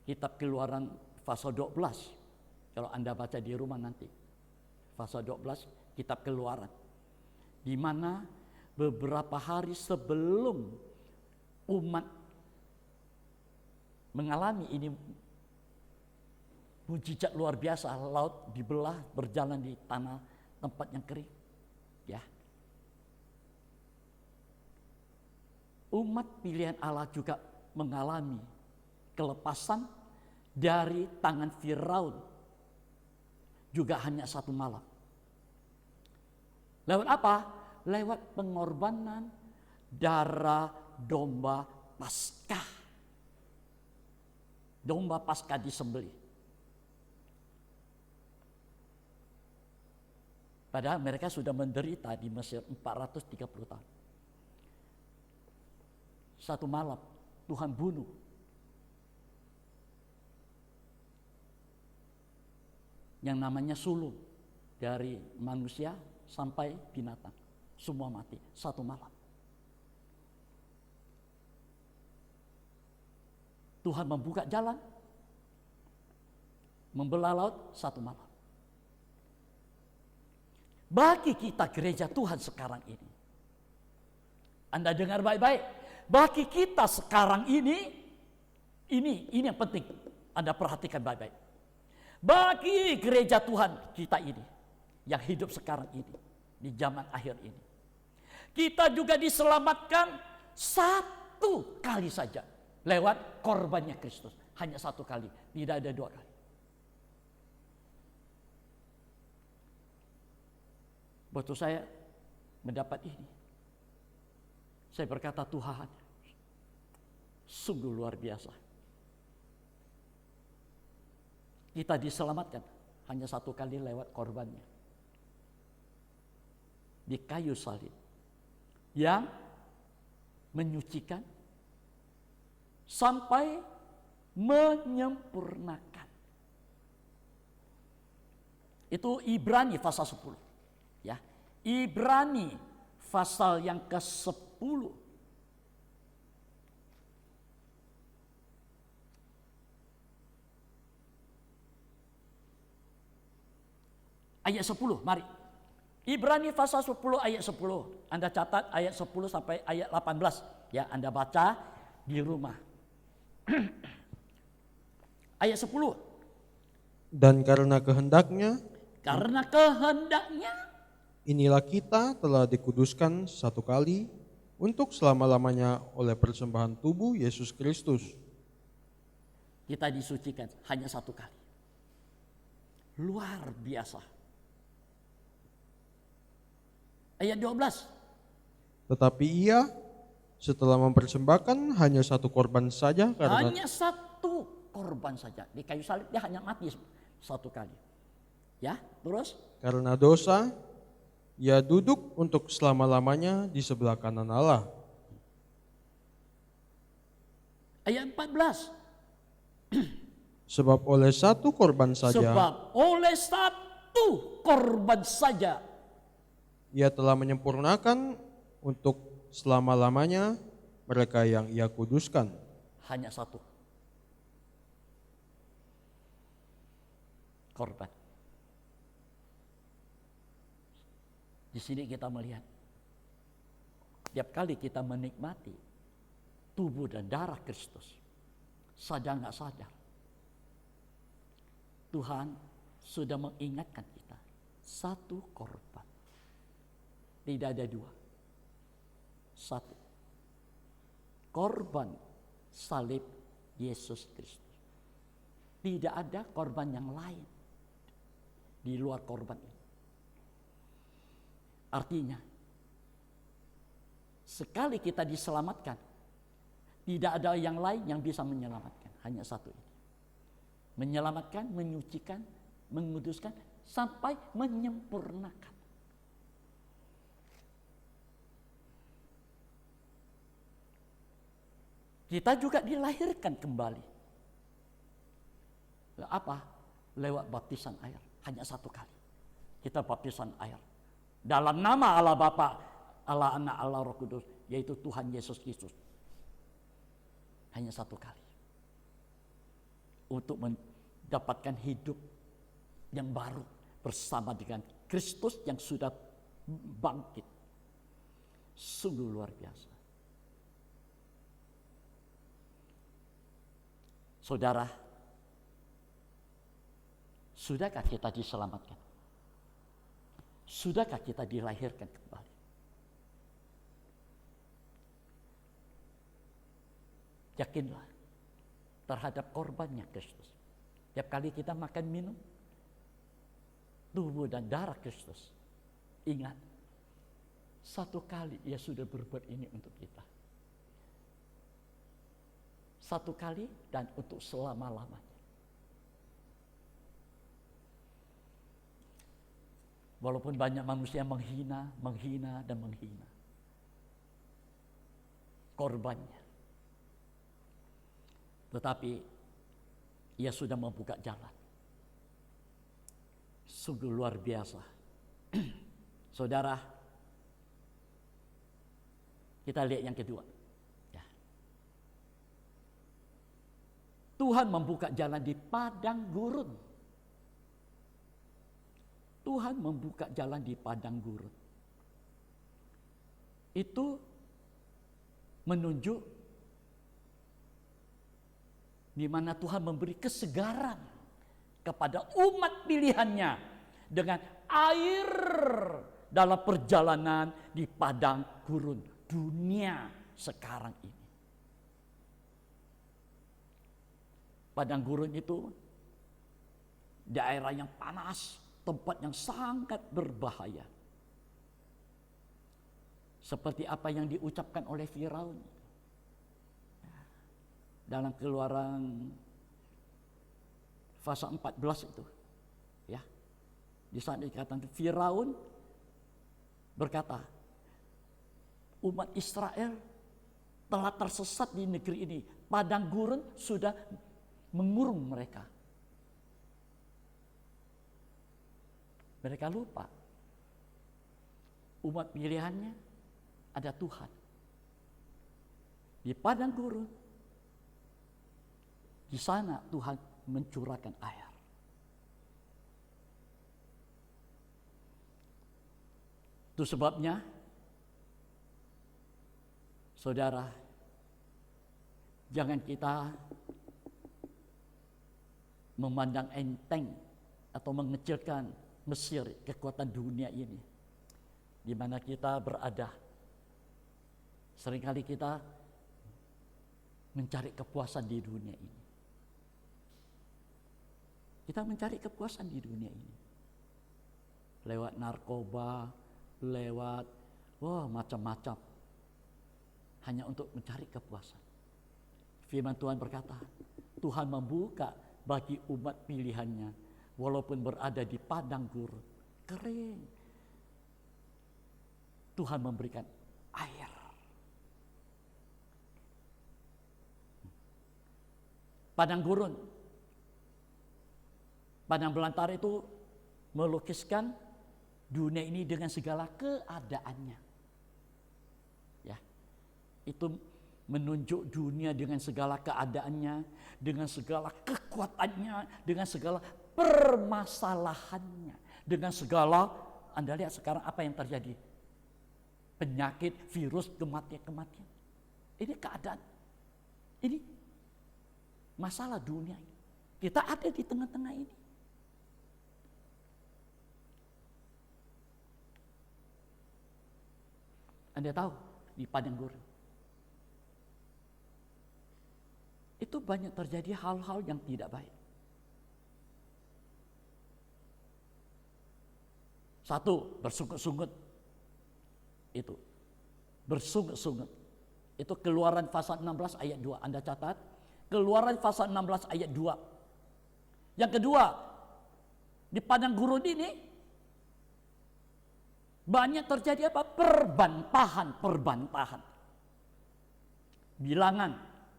kitab Keluaran pasal 12, kalau Anda baca di rumah nanti, pasal 12 kitab Keluaran, di mana beberapa hari sebelum umat mengalami ini mujizat luar biasa, laut dibelah, berjalan di tanah tempat yang kering, ya. Umat pilihan Allah juga mengalami kelepasan dari tangan Firaun juga hanya satu malam. Lewat apa? Lewat pengorbanan darah domba Paskah. Domba Paskah disembelih. Padahal mereka sudah menderita di Mesir 430 tahun. Satu malam Tuhan bunuh yang namanya sulung dari manusia sampai binatang. Semua mati satu malam. Tuhan membuka jalan, membelah laut satu malam. Bagi kita gereja Tuhan sekarang ini, Anda dengar baik-baik. Bagi kita sekarang ini yang penting Anda perhatikan baik-baik. Bagi gereja Tuhan kita ini, yang hidup sekarang ini, di zaman akhir ini, kita juga diselamatkan satu kali saja lewat korbannya Kristus. Hanya satu kali, tidak ada dua kali. Waktu saya mendapat ini, saya berkata, Tuhan, sungguh luar biasa. Kita diselamatkan hanya satu kali lewat korbannya di kayu salib yang menyucikan sampai menyempurnakan. Itu Ibrani pasal 10. Ya, Ibrani pasal yang ke-10. Ayat 10, mari. Ibrani pasal 10 ayat 10. Anda catat ayat 10 sampai ayat 18. Ya, Anda baca di rumah. Ayat 10. Dan karena kehendaknya, inilah kita telah dikuduskan satu kali untuk selama-lamanya oleh persembahan tubuh Yesus Kristus. Kita disucikan hanya satu kali. Luar biasa. Ayat 12. Tetapi ia setelah mempersembahkan hanya satu korban saja Hanya satu korban saja. Di kayu salib dia hanya mati satu kali. Ya, terus? karena dosa, ia duduk untuk selama-lamanya di sebelah kanan Allah. Ayat 14. Sebab oleh satu korban saja, Sebab oleh satu korban saja ia telah menyempurnakan untuk selama-lamanya mereka yang ia kuduskan. hanya satu korban. Di sini kita melihat tiap kali kita menikmati tubuh dan darah Kristus, sadar nggak sadar, Tuhan sudah mengingatkan kita satu korban. Tidak ada dua. Satu. korban salib Yesus Kristus. Tidak ada korban yang lain di luar korban ini. Artinya, sekali kita diselamatkan, tidak ada yang lain yang bisa menyelamatkan. Hanya satu ini. Menyelamatkan, menyucikan, menguduskan, sampai menyempurnakan. Kita juga dilahirkan kembali. Apa? Lewat baptisan air. Hanya satu kali. Kita baptisan air. Dalam nama Allah Bapa, Allah Anak, Allah Roh Kudus, yaitu Tuhan Yesus Kristus. Hanya satu kali. Untuk mendapatkan hidup yang baru bersama dengan Kristus yang sudah bangkit. Sungguh luar biasa. Saudara, sudahkah kita diselamatkan? Sudahkah kita dilahirkan kembali? Yakinlah terhadap korbannya Kristus. Tiap kali kita makan minum tubuh dan darah Kristus, ingat, satu kali Ia sudah berbuat ini untuk kita. Satu kali dan untuk selama-lamanya. Walaupun banyak manusia menghina dan menghina korbannya. Tetapi Ia sudah membuka jalan. Sungguh luar biasa. Saudara, kita lihat yang kedua. Ya. Tuhan membuka jalan di padang gurun. Tuhan membuka jalan di padang gurun. Itu menunjuk di mana Tuhan memberi kesegaran kepada umat pilihannya dengan air dalam perjalanan di padang gurun dunia sekarang ini. Padang gurun itu daerah yang panas, tempat yang sangat berbahaya. Seperti apa yang diucapkan oleh Firaun dalam Keluaran pasal 14 itu. Ya. Di sana dikatakan Firaun berkata, umat Israel telah tersesat di negeri ini. Padang gurun sudah mengurung mereka. Mereka lupa umat pilihannya ada Tuhan. Di padang gurun, di sana Tuhan mencurahkan air. Itu sebabnya, saudara, jangan kita memandang enteng atau mengecilkan Mesir, kekuatan dunia ini, di mana kita berada. Seringkali kita mencari kepuasan di dunia ini. Kita mencari kepuasan di dunia ini. Lewat narkoba, lewat macam-macam. Hanya untuk mencari kepuasan. Firman Tuhan berkata, Tuhan membuka bagi umat pilihannya, walaupun berada di padang gurun, kering. Tuhan memberikan air. Padang gurun, padang belantara itu melukiskan dunia ini dengan segala keadaannya. Ya, itu menunjuk dunia dengan segala keadaannya, dengan segala kekuatannya, dengan segala permasalahannya, dengan segala, Anda lihat sekarang apa yang terjadi? Penyakit, virus, kematian. Ini keadaan. Ini masalah dunia ini. Kita ada di tengah-tengah ini. Anda tahu di padang gurun itu banyak terjadi hal-hal yang tidak baik. Satu, bersungut-sungut. Itu. Bersungut-sungut. Itu Keluaran pasal 16 ayat 2. Anda catat. Keluaran pasal 16 ayat 2. Yang kedua, di padang gurun ini banyak terjadi apa? Perbantahan. Bilangan,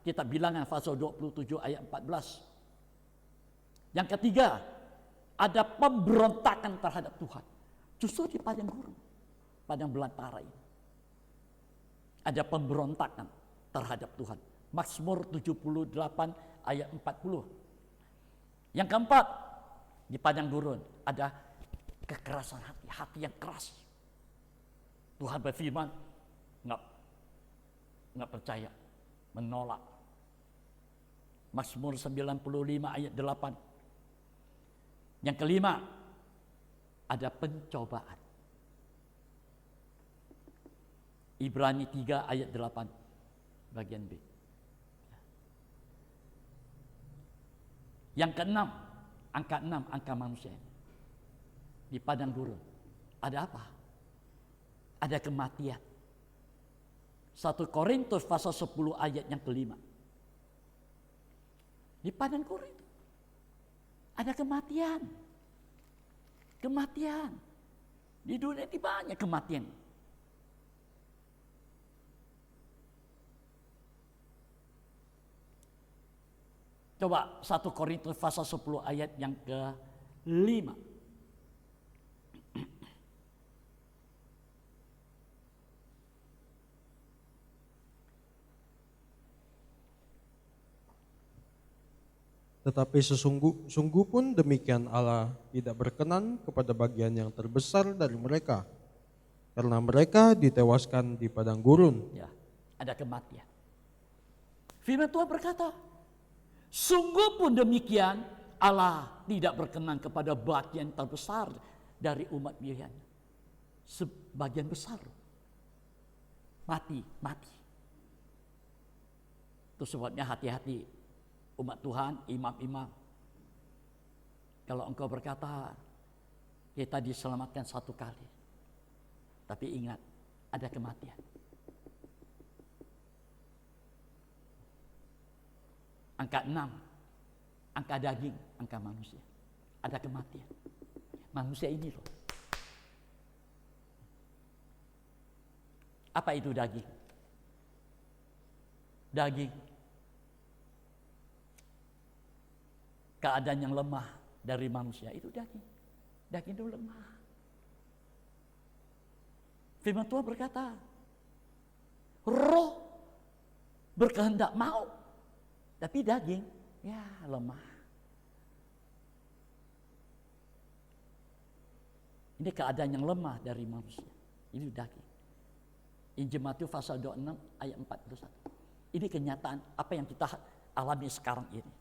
kita bilangan pasal 27 ayat 14. Yang ketiga, ada pemberontakan terhadap Tuhan. Justru di padang gurun, padang belantara ini. Ada pemberontakan terhadap Tuhan. Mazmur 78 ayat 40. Yang keempat, di padang gurun ada kekerasan hati, hati yang keras. Tuhan berfirman, nggak percaya, menolak. Mazmur 95 ayat 8. Yang kelima, ada pencobaan. Ibrani 3 ayat 8 bagian B. Yang keenam, angka 6, angka manusia. Di padang gurun ada apa? Ada kematian. 1 Korintus pasal 10 ayat yang kelima. Di padang gurun itu ada kematian. Kematian. Di dunia ini banyak kematian. Coba 1 Korintus pasal 10 ayat yang ke-5. Tetapi sungguh pun demikian Allah tidak berkenan kepada bagian yang terbesar dari mereka, karena mereka ditewaskan di padang gurun. Ya, ada kematian. Firman Tuhan berkata, sungguh pun demikian Allah tidak berkenan kepada bagian terbesar dari umat pilihannya. Sebagian besar mati. Itu sebabnya hati-hati umat Tuhan, imam-imam. Kalau engkau berkata, kita diselamatkan satu kali. Tapi ingat, ada kematian. Angka 6, angka daging, angka manusia. Ada kematian. Manusia ini loh. Apa itu daging? Daging. Keadaan yang lemah dari manusia itu daging. Daging itu lemah. Firman Tuhan berkata, roh berkehendak mau, tapi daging ya lemah. Ini keadaan yang lemah dari manusia. Ini daging. Injil Matius pasal 26 ayat 41. Ini kenyataan apa yang kita alami sekarang ini.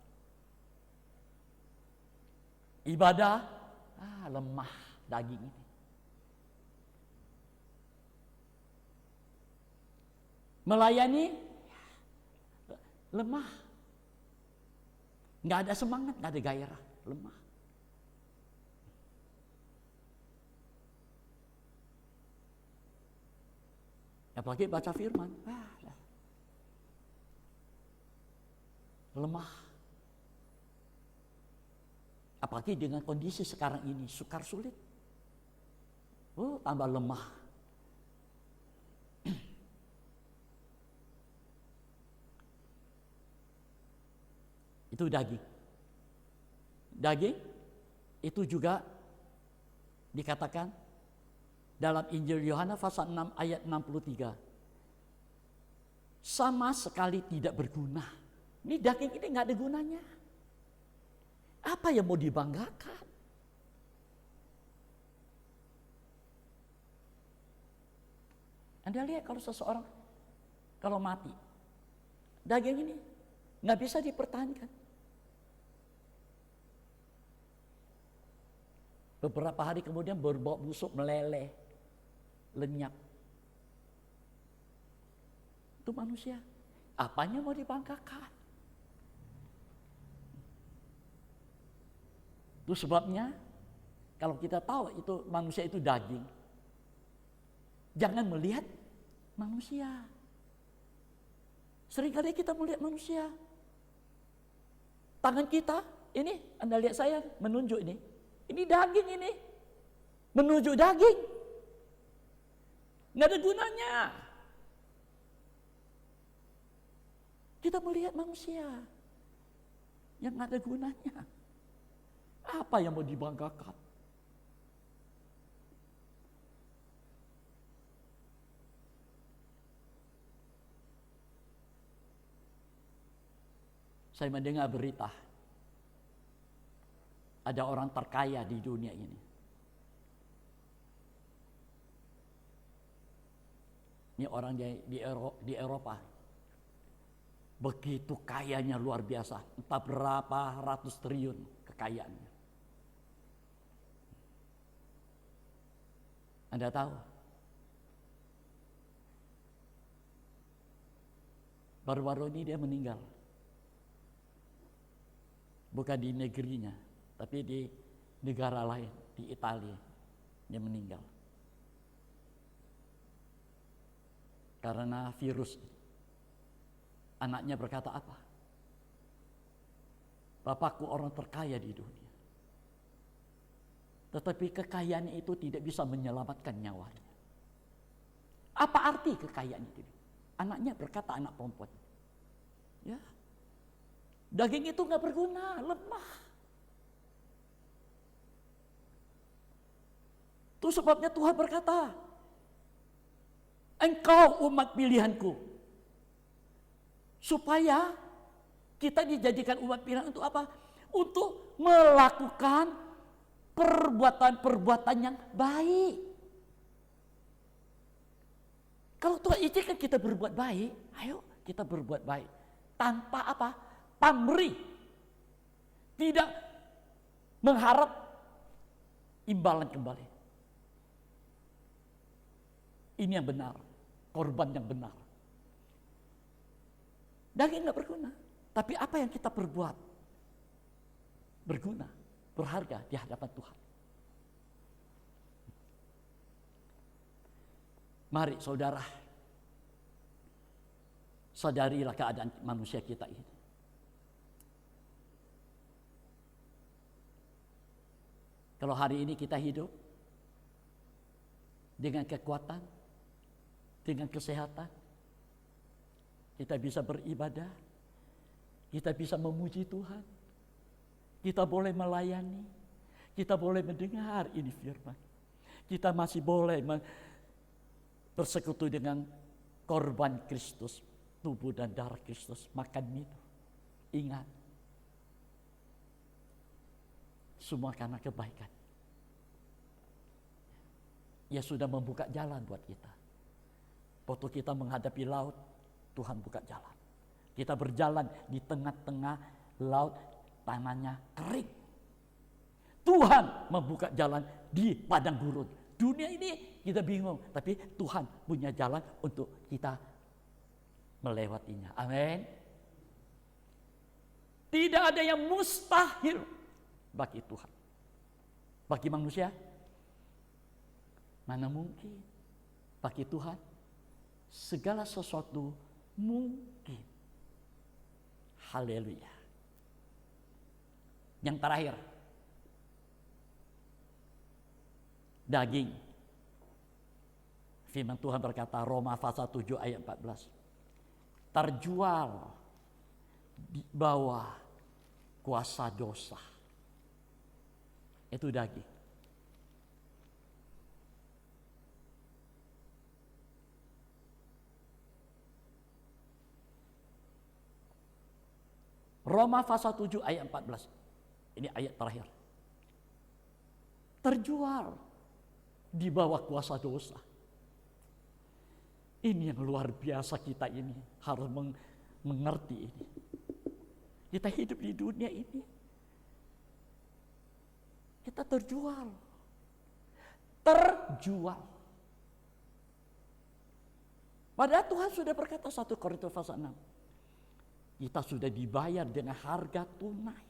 Ibadah lemah daging ini. Melayani lemah. Nggak ada semangat, nggak ada gairah, lemah. Apalagi baca firman, lemah. Apalagi dengan kondisi sekarang ini, sukar sulit. Tambah lemah. Itu daging. Daging itu juga dikatakan dalam Injil Yohanes pasal 6 ayat 63. Sama sekali tidak berguna. Ini daging ini nggak ada gunanya. Apa yang mau dibanggakan? Anda lihat kalau seseorang kalau mati, daging ini nggak bisa dipertahankan. Beberapa hari kemudian berbau busuk, meleleh, lenyap. Itu manusia. Apanya mau dibanggakan? Itu sebabnya kalau kita tahu itu manusia itu daging, jangan melihat manusia. Seringkali kita melihat manusia. Tangan kita, ini Anda lihat saya menunjuk ini. Ini daging ini. Menunjuk daging. Nggak ada gunanya. Kita melihat manusia yang nggak ada gunanya. Apa yang mau dibanggakan? Saya mendengar berita, ada orang terkaya di dunia ini. Ini orang di Eropa. Begitu kayanya luar biasa, entah berapa ratus triliun kekayaannya. Anda tahu? Baru-baru ini dia meninggal. Bukan di negerinya, tapi di negara lain, di Italia, dia meninggal. Karena virus. Anaknya berkata apa? Bapakku orang terkaya di dunia. Tetapi kekayaan itu tidak bisa menyelamatkan nyawanya. Apa arti kekayaan itu? Anaknya berkata, anak perempuan. Ya. Daging itu nggak berguna, lemah. Itu sebabnya Tuhan berkata, engkau umat pilihanku. Supaya kita dijadikan umat pilihan untuk apa? Untuk melakukan perbuatan-perbuatan yang baik. Kalau Tuhan izinkan kita berbuat baik, ayo kita berbuat baik. Tanpa apa? Pamrih. Tidak mengharap imbalan kembali. Ini yang benar. Korban yang benar. Daging nggak berguna. Tapi apa yang kita perbuat berguna, berharga di hadapan Tuhan. Mari saudara, sadarilah keadaan manusia kita ini. Kalau hari ini kita hidup dengan kekuatan, dengan kesehatan, kita bisa beribadah, kita bisa memuji Tuhan, kita boleh melayani, kita boleh mendengar ini firman, kita masih boleh bersekutu dengan korban Kristus, tubuh dan darah Kristus, makan minum. Ingat, semua karena kebaikan. Ia sudah membuka jalan buat kita. Waktu kita menghadapi laut, Tuhan buka jalan. Kita berjalan di tengah-tengah laut, tanahnya kering. Tuhan membuka jalan di padang gurun. Dunia ini kita bingung, tapi Tuhan punya jalan untuk kita melewatinya. Amin. Tidak ada yang mustahil bagi Tuhan. Bagi manusia, mana mungkin? Bagi Tuhan, segala sesuatu mungkin. Haleluya. Yang terakhir, daging. Firman Tuhan berkata, Roma pasal 7 ayat 14. Terjual di bawah kuasa dosa. Itu daging. Roma pasal 7 ayat 14. Ini ayat terakhir. Terjual di bawah kuasa dosa. Ini yang luar biasa, kita ini harus mengerti ini. Kita hidup di dunia ini, kita terjual. Terjual. Padahal Tuhan sudah berkata 1 Korintus pasal 6. Kita sudah dibayar dengan harga tunai.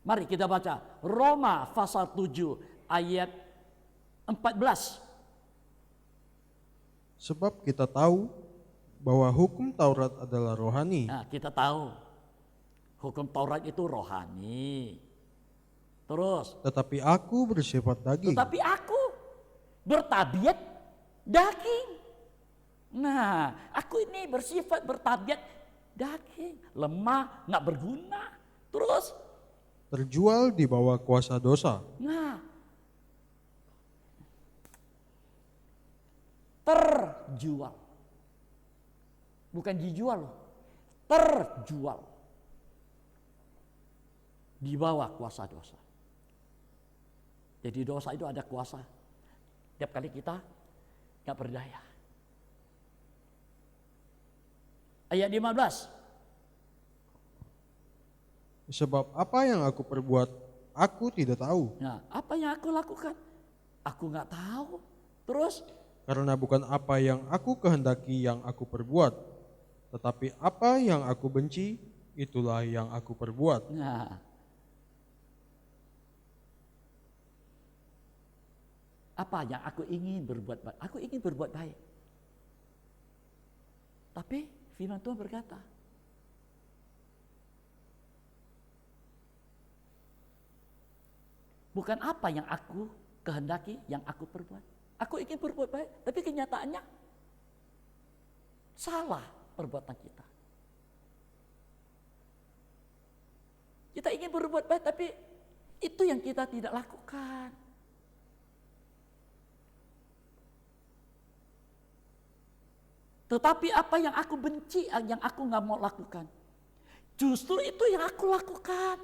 Mari kita baca Roma pasal 7 ayat 14. Sebab kita tahu bahwa hukum Taurat adalah rohani, Nah, kita tahu hukum Taurat itu rohani. Terus, tetapi aku bersifat daging. tetapi aku bertabiat daging. Nah, aku ini bersifat bertabiat daging, lemah, nggak berguna. Terus, Terjual di bawah kuasa dosa. nah, terjual. Bukan dijual loh. Terjual. Di bawah kuasa dosa. Jadi dosa itu ada kuasa. Tiap kali kita nggak berdaya. Ayat 15. Sebab apa yang aku perbuat, aku tidak tahu. Nah, apa yang aku lakukan? Aku nggak tahu. Terus, Karena bukan apa yang aku kehendaki yang aku perbuat, tetapi apa yang aku benci, itulah yang aku perbuat. nah, apa yang aku ingin berbuat baik? Aku ingin berbuat baik. Tapi firman Tuhan berkata, bukan apa yang aku kehendaki yang aku perbuat. Aku ingin berbuat baik, tapi kenyataannya salah perbuatan kita. Kita ingin berbuat baik, tapi itu yang kita tidak lakukan. Tetapi apa yang aku benci, yang aku nggak mau lakukan, justru itu yang aku lakukan.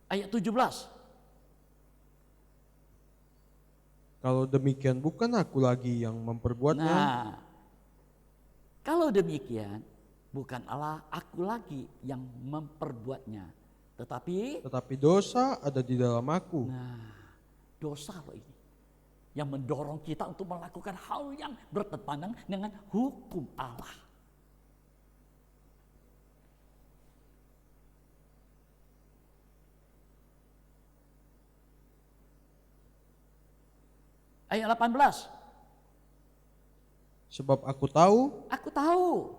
Ayat 17. Kalau demikian bukan aku lagi yang memperbuatnya, Nah, kalau demikian bukan Allah aku lagi yang memperbuatnya, tetapi dosa ada di dalam aku. dosa loh ini yang mendorong kita untuk melakukan hal yang bertentangan dengan hukum Allah. Ayat 18. Sebab aku tahu Aku tahu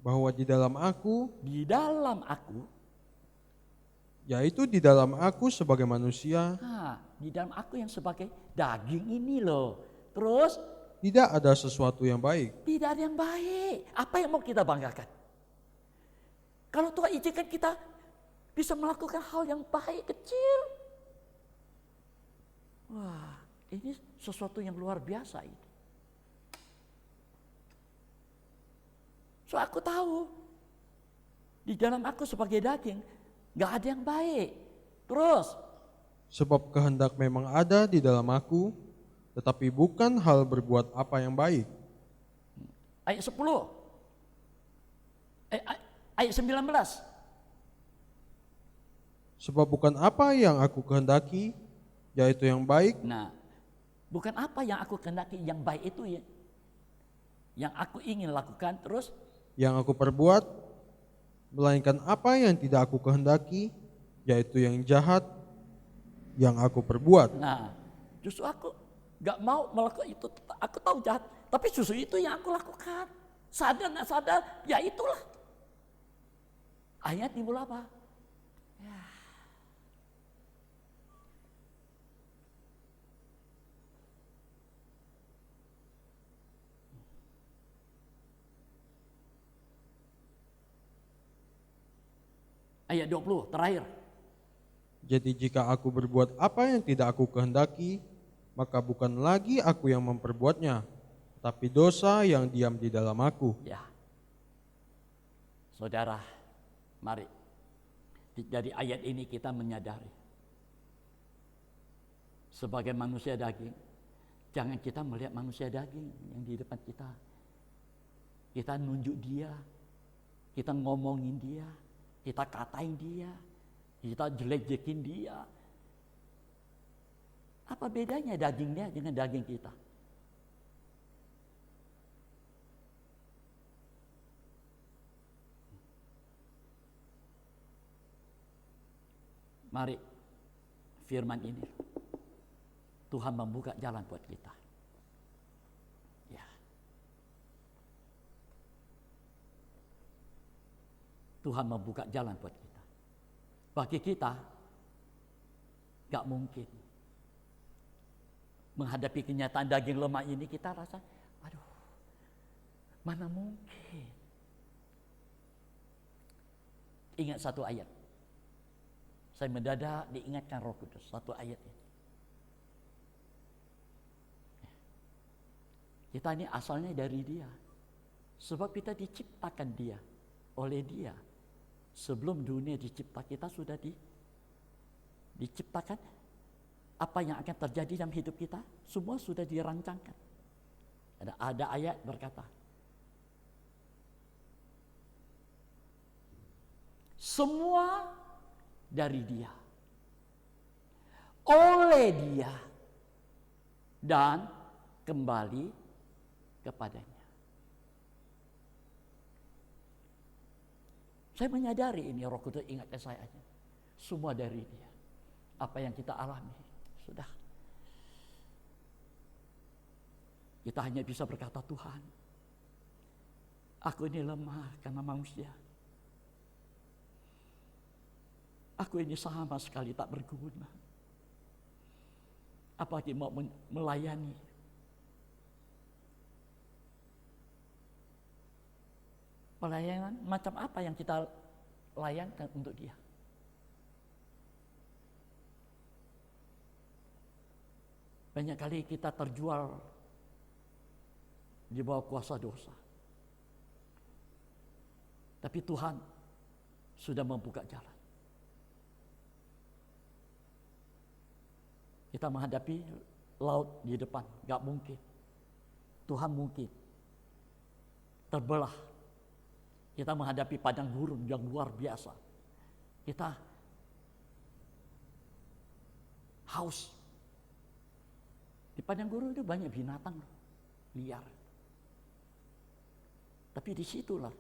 bahwa di dalam aku, di dalam aku, yaitu di dalam aku sebagai manusia, di dalam aku yang sebagai daging ini loh. Terus tidak ada sesuatu yang baik. tidak ada yang baik. Apa yang mau kita banggakan? Kalau Tuhan izinkan kita bisa melakukan hal yang baik kecil. Wah, ini sesuatu yang luar biasa ini. So aku tahu di dalam aku sebagai daging gak ada yang baik. Terus Sebab kehendak memang ada di dalam aku, tetapi bukan hal berbuat apa yang baik. ayat 10. Ayat 19. Sebab bukan apa yang aku kehendaki, yaitu yang baik, Nah, bukan apa yang aku kehendaki yang baik itu ya. Yang aku ingin lakukan terus. yang aku perbuat, melainkan apa yang tidak aku kehendaki, yaitu yang jahat, yang aku perbuat. Nah, justru aku gak mau melakukan itu. Aku tahu jahat, tapi justru itu yang aku lakukan. Sadar gak sadar, ya itulah. Akhirnya timbul apa? Ayat 20 terakhir. Jadi jika aku berbuat apa yang tidak aku kehendaki, maka bukan lagi aku yang memperbuatnya, tapi dosa yang diam di dalam aku. Ya. Saudara, mari. Dari ayat ini kita menyadari. Sebagai manusia daging, jangan kita melihat manusia daging yang di depan kita. Kita nunjuk dia, kita ngomongin dia, kita katain dia, kita jelek-jelekin dia. Apa bedanya dagingnya dengan daging kita? Mari firman ini Tuhan membuka jalan buat kita. Ya. Tuhan membuka jalan buat kita. Bagi kita gak mungkin menghadapi kenyataan daging lemah ini. Kita rasa, aduh, mana mungkin. Ingat satu ayat. Saya mendadak diingatkan Roh Kudus, satu ayat ini. Kita ini asalnya dari Dia. Sebab kita diciptakan Dia, oleh Dia. Sebelum dunia dicipta, kita sudah diciptakan. Apa yang akan terjadi dalam hidup kita, semua sudah dirancangkan. Ada ayat berkata, semua dari Dia, oleh Dia, dan kembali kepadanya. Saya menyadari ini, Roh Kudus ingatkan saya aja. Semua dari Dia. Apa yang kita alami, sudah. Kita hanya bisa berkata, Tuhan, aku ini lemah karena manusia. Aku ini sama sekali tak berguna. Apalagi mau melayani. Pelayanan macam apa yang kita layankan untuk Dia? Banyak kali kita terjual di bawah kuasa dosa. Tapi Tuhan sudah membuka jalan. Kita menghadapi laut di depan, gak mungkin. Tuhan mungkin. Terbelah. Kita menghadapi padang gurun yang luar biasa. Kita haus. Di padang gurun itu banyak binatang liar. Tapi disitulah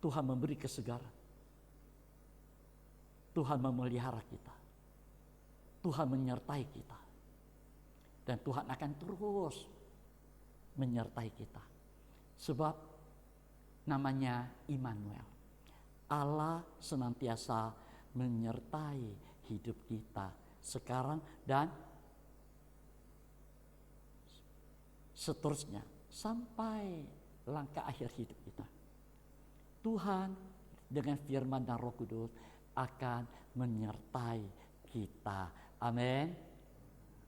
Tuhan memberi kesegaran. Tuhan memelihara kita. Tuhan menyertai kita. Dan Tuhan akan terus menyertai kita. Sebab namanya Immanuel. Allah senantiasa menyertai hidup kita sekarang dan seterusnya sampai langkah akhir hidup kita. Tuhan dengan firman dan Roh Kudus akan menyertai kita. Amin.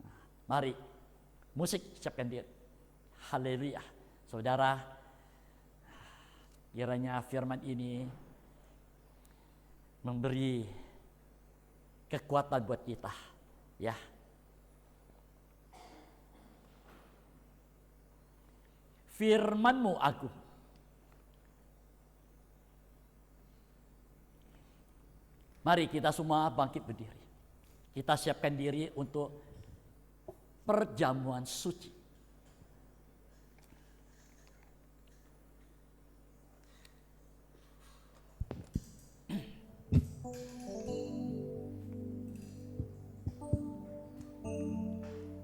Nah, mari musik siapkan diri. Haleluya. Saudara, kiranya firman ini memberi kekuatan buat kita, ya. Firman-Mu agung. Mari kita semua bangkit berdiri. Kita siapkan diri untuk perjamuan suci.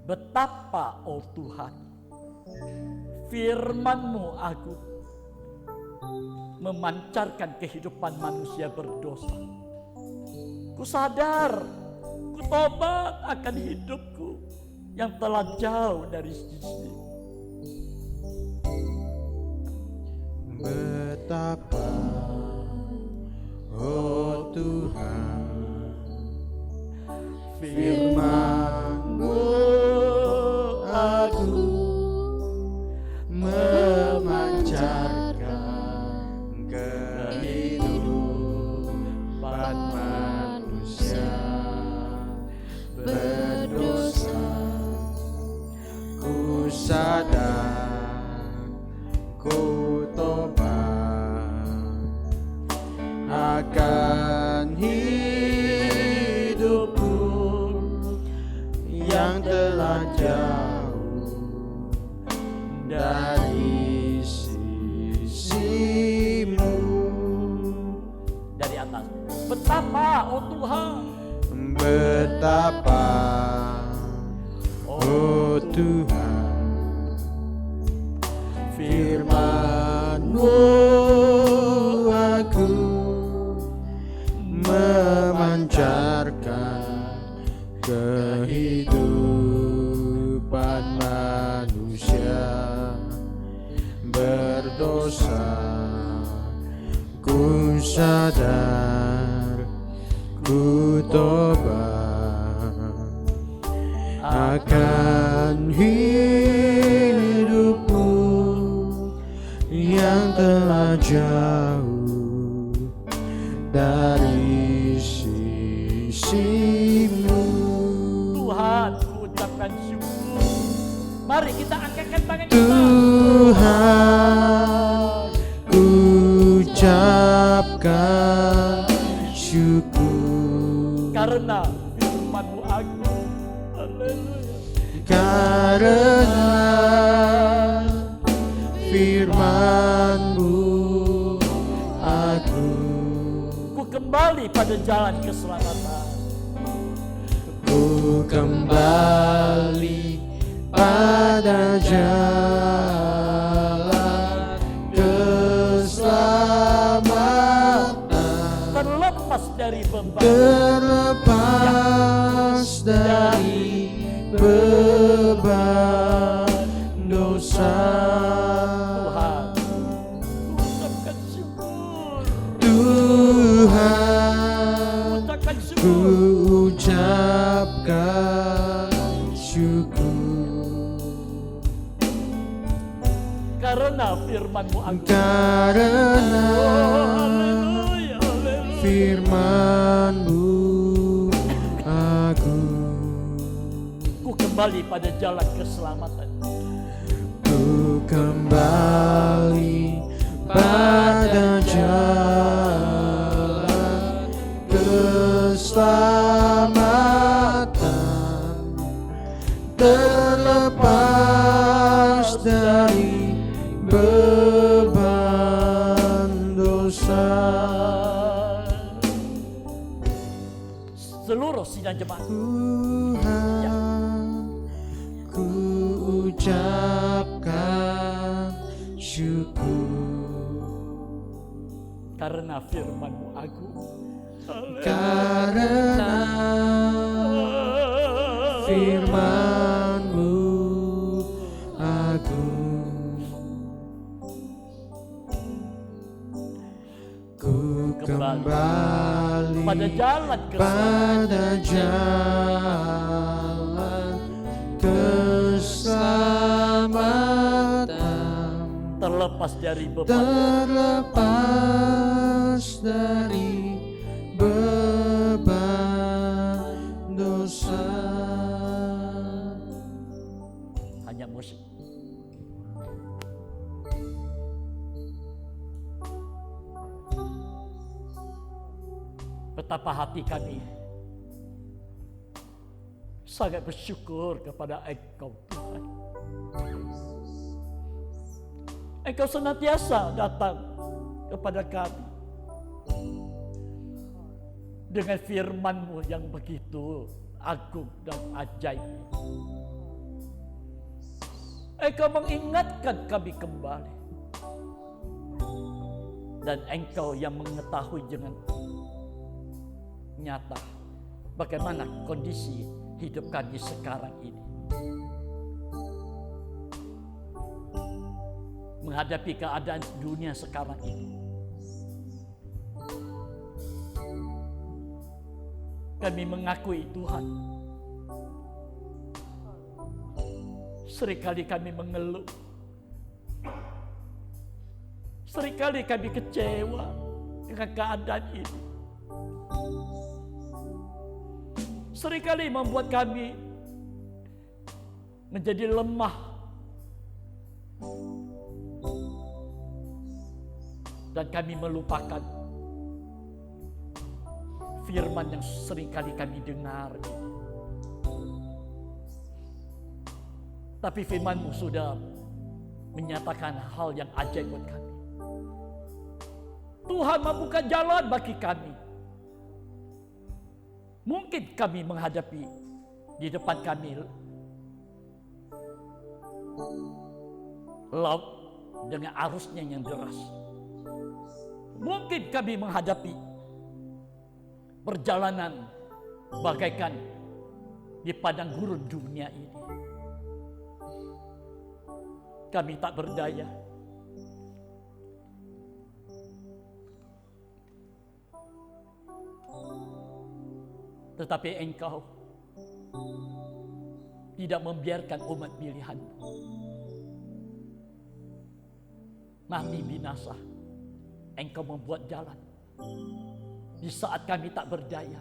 Betapa, oh Tuhan, firman-Mu agung, memancarkan kehidupan manusia berdosa. Ku sadar, ku tobat akan hidupku yang telah jauh dari sisi. Betapa, oh Tuhan, firman-Mu agung, memancarkan kehidupan manusia berdosa. Ku sadar, ku tobat akan hidupku yang telah jauh dari sisi-Mu. Dari atas, betapa oh Tuhan. Betapa, oh Tuhan, firman-Mu aku memancarkan kehidupan manusia berdosa. Ku sadar, ku tobat akan hidupku yang telah jauh dari sisi-Mu. Tuhan, ku ucapkan syukur. Mari kita angkatkan tangan kita. Tuhan, ku ucapkan syukur Karena firman-Mu agung. Haleluya. karena firman-Mu agung. Ku kembali pada jalan keselamatan. Ku kembali pada jalan keselamatan, Terlepas dari beban. terlepas dari beban dosa. Tuhan, ku ucapkan syukur. Tuhan, Ucapkan ku syukur. ucapkan syukur Karena firman-Mu agung. karena Haleluya, haleluya. firman-Mu agung. Ku kembali pada jalan keselamatan. Ku kembali pada jalan keselamatan, terlepas dari beban dosa. Seluruh sidang jemaat. Tuhan, ku ucapkan syukur Karena firman-Mu agung. karena firman-Mu agung. Ku kembali pada jalan keselamatan. pada jalan keselamatan, Terlepas dari beban. terlepas dari beban dosa. Hanya musik. Betapa hati kami sangat bersyukur kepada Engkau Tuhan. Engkau senantiasa datang kepada kami dengan firman-Mu yang begitu agung dan ajaib. Engkau mengingatkan kami kembali. Dan Engkau yang mengetahui dengan nyata bagaimana kondisi hidup kami sekarang ini. Menghadapi keadaan dunia sekarang ini. Kami mengakui Tuhan. Seringkali kami mengeluh. Seringkali kami kecewa dengan keadaan ini. Seringkali membuat kami menjadi lemah. Dan kami melupakan firman yang seringkali kami dengar. Tapi firman-Mu sudah menyatakan hal yang ajaib buat kami. Tuhan membuka jalan bagi kami. Mungkin kami menghadapi di depan kami laut dengan arusnya yang deras. Mungkin kami menghadapi perjalanan bagaikan di padang gurun dunia ini. Kami tak berdaya. Tetapi Engkau tidak membiarkan umat pilihan-Mu mati binasa. Engkau membuat jalan di saat kami tak berdaya.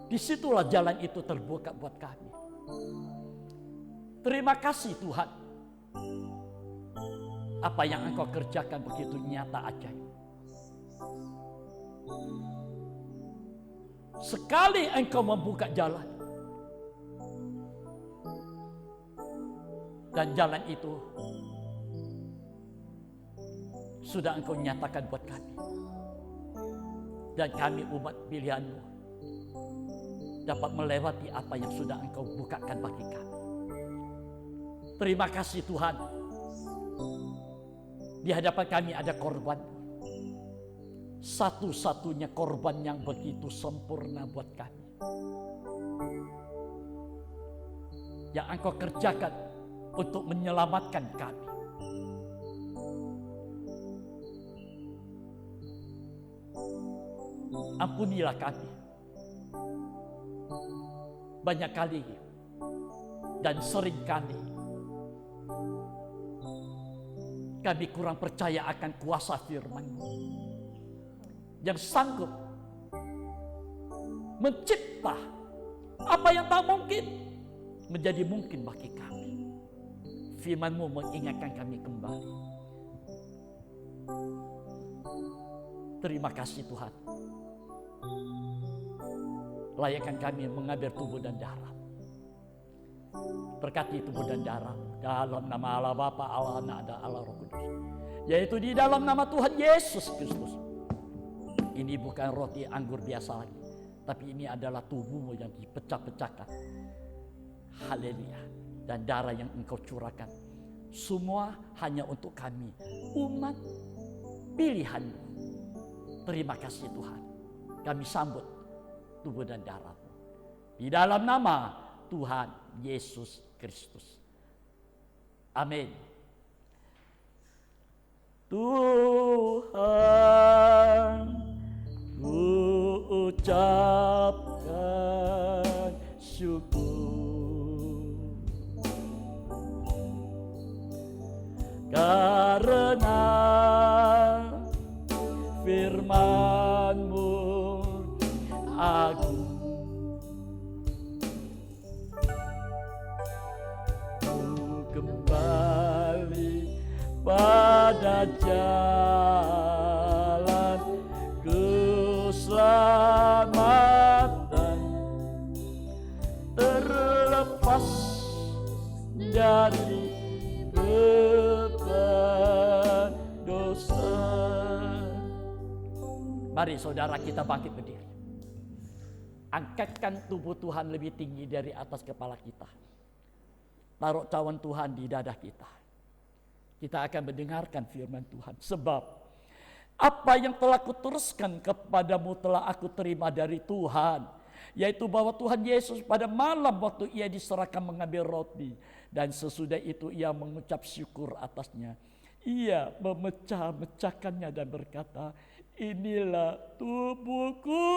Disitulah jalan itu terbuka buat kami. Terima kasih Tuhan. Apa yang Engkau kerjakan begitu nyata ajaib. Sekali Engkau membuka jalan, dan jalan itu sudah Engkau nyatakan buat kami. Dan kami umat pilihan-Mu dapat melewati apa yang sudah Engkau bukakan bagi kami. Terima kasih Tuhan. Di hadapan kami ada korban. Satu-satunya korban yang begitu sempurna buat kami. Yang Engkau kerjakan untuk menyelamatkan kami. Ampunilah kami. Banyak kali dan sering kali kami kurang percaya akan kuasa firman-Mu yang sanggup mencipta apa yang tak mungkin menjadi mungkin bagi kami. Firman-Mu mengingatkan kami kembali. Terima kasih Tuhan. Layakkan kami mengambil tubuh dan darah. Berkati tubuh dan darah dalam nama Allah Bapa, Allah Anak, dan Allah Roh Kudus. Yaitu di dalam nama Tuhan Yesus Kristus. Ini bukan roti anggur biasa lagi, tapi ini adalah tubuh-Mu yang dipecah-pecahkan. Haleluya. Dan darah yang Engkau curahkan. Semua hanya untuk kami, umat pilihan-Mu. Terima kasih Tuhan. Kami sambut tubuh dan darah-Mu. Di dalam nama Tuhan Yesus Kristus. Amin. Tuhan, ku ucapkan syukur karena firman-Mu agung. Kembali pada jalan keselamatan, terlepas dari beban dosa. Mari saudara kita bangkit berdiri. Angkatkan tubuh Tuhan lebih tinggi dari atas kepala kita. Taruh cawan Tuhan di dada kita. Kita akan mendengarkan firman Tuhan. Sebab apa yang telah kuteruskan kepadamu telah aku terima dari Tuhan. Yaitu bahwa Tuhan Yesus pada malam waktu ia diserahkan mengambil roti. Dan sesudah itu ia mengucap syukur atasnya. Ia memecah-mecahkannya dan berkata, inilah tubuhku,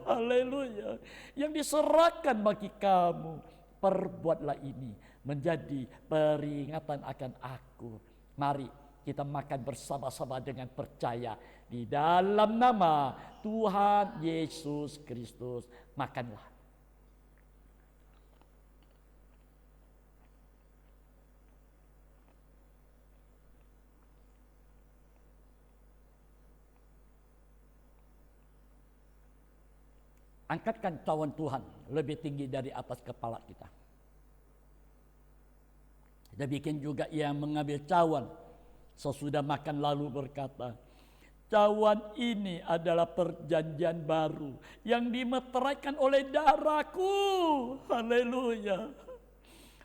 haleluya, yang diserahkan bagi kamu. Perbuatlah ini menjadi peringatan akan aku. Mari kita makan bersama-sama dengan percaya di dalam nama Tuhan Yesus Kristus. Makanlah. Angkatkan cawan Tuhan lebih tinggi dari atas kepala kita. Kita bikin juga ia mengambil cawan sesudah makan lalu berkata, Cawan ini adalah perjanjian baru yang dimeteraikan oleh darahku. Haleluya.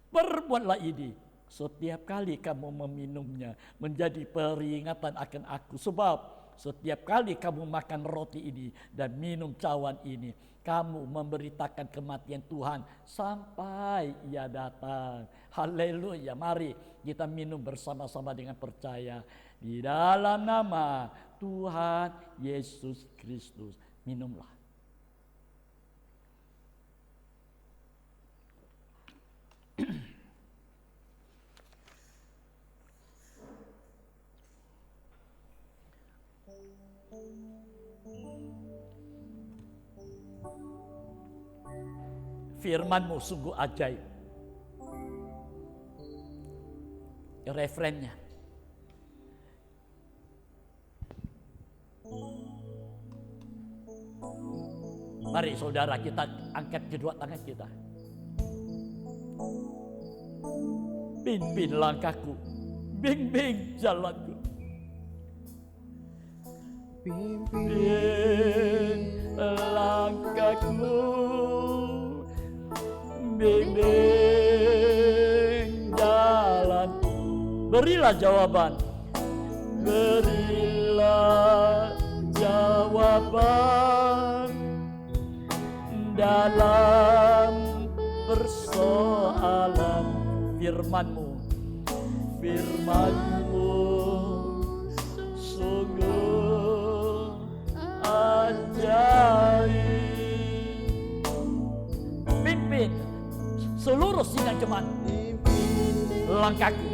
Perbuatlah ini setiap kali kamu meminumnya, menjadi peringatan akan aku. Sebab setiap kali kamu makan roti ini dan minum cawan ini, kamu memberitakan kematian Tuhan sampai Ia datang. Haleluya. Mari kita minum bersama-sama dengan percaya. Di dalam nama Tuhan Yesus Kristus. Minumlah. Firman-Mu sungguh ajaib. Referennya. Mari saudara, kita angkat kedua tangan kita. Pimpin langkahku, bimbing jalanku. Pimpin langkahku, bimbing jalanku. Berilah jawaban, berilah jawaban dalam persoalan. Firman-Mu, Firman-Mu sungguh ajaib. Pimpin seluruh sidang jemaat langkahku,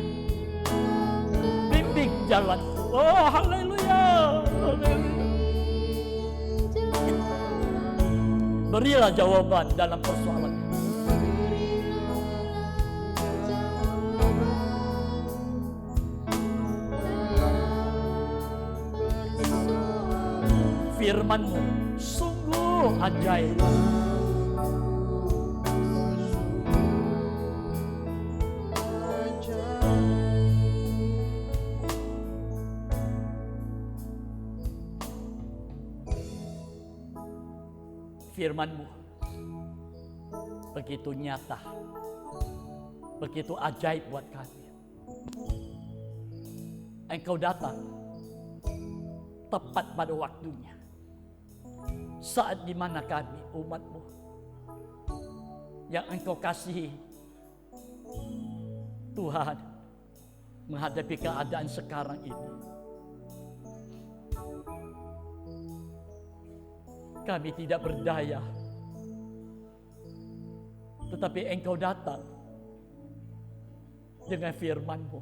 bimbing jalanku. Oh haleluya, haleluya. Berilah jawaban dalam persoalan. Firman-Mu sungguh ajaib. Firman-Mu begitu nyata, begitu ajaib buat kami. Engkau datang tepat pada waktunya, saat dimana kami umat-Mu yang Engkau kasihi, Tuhan, menghadapi keadaan sekarang ini. Kami tidak berdaya, tetapi Engkau datang dengan firman-Mu,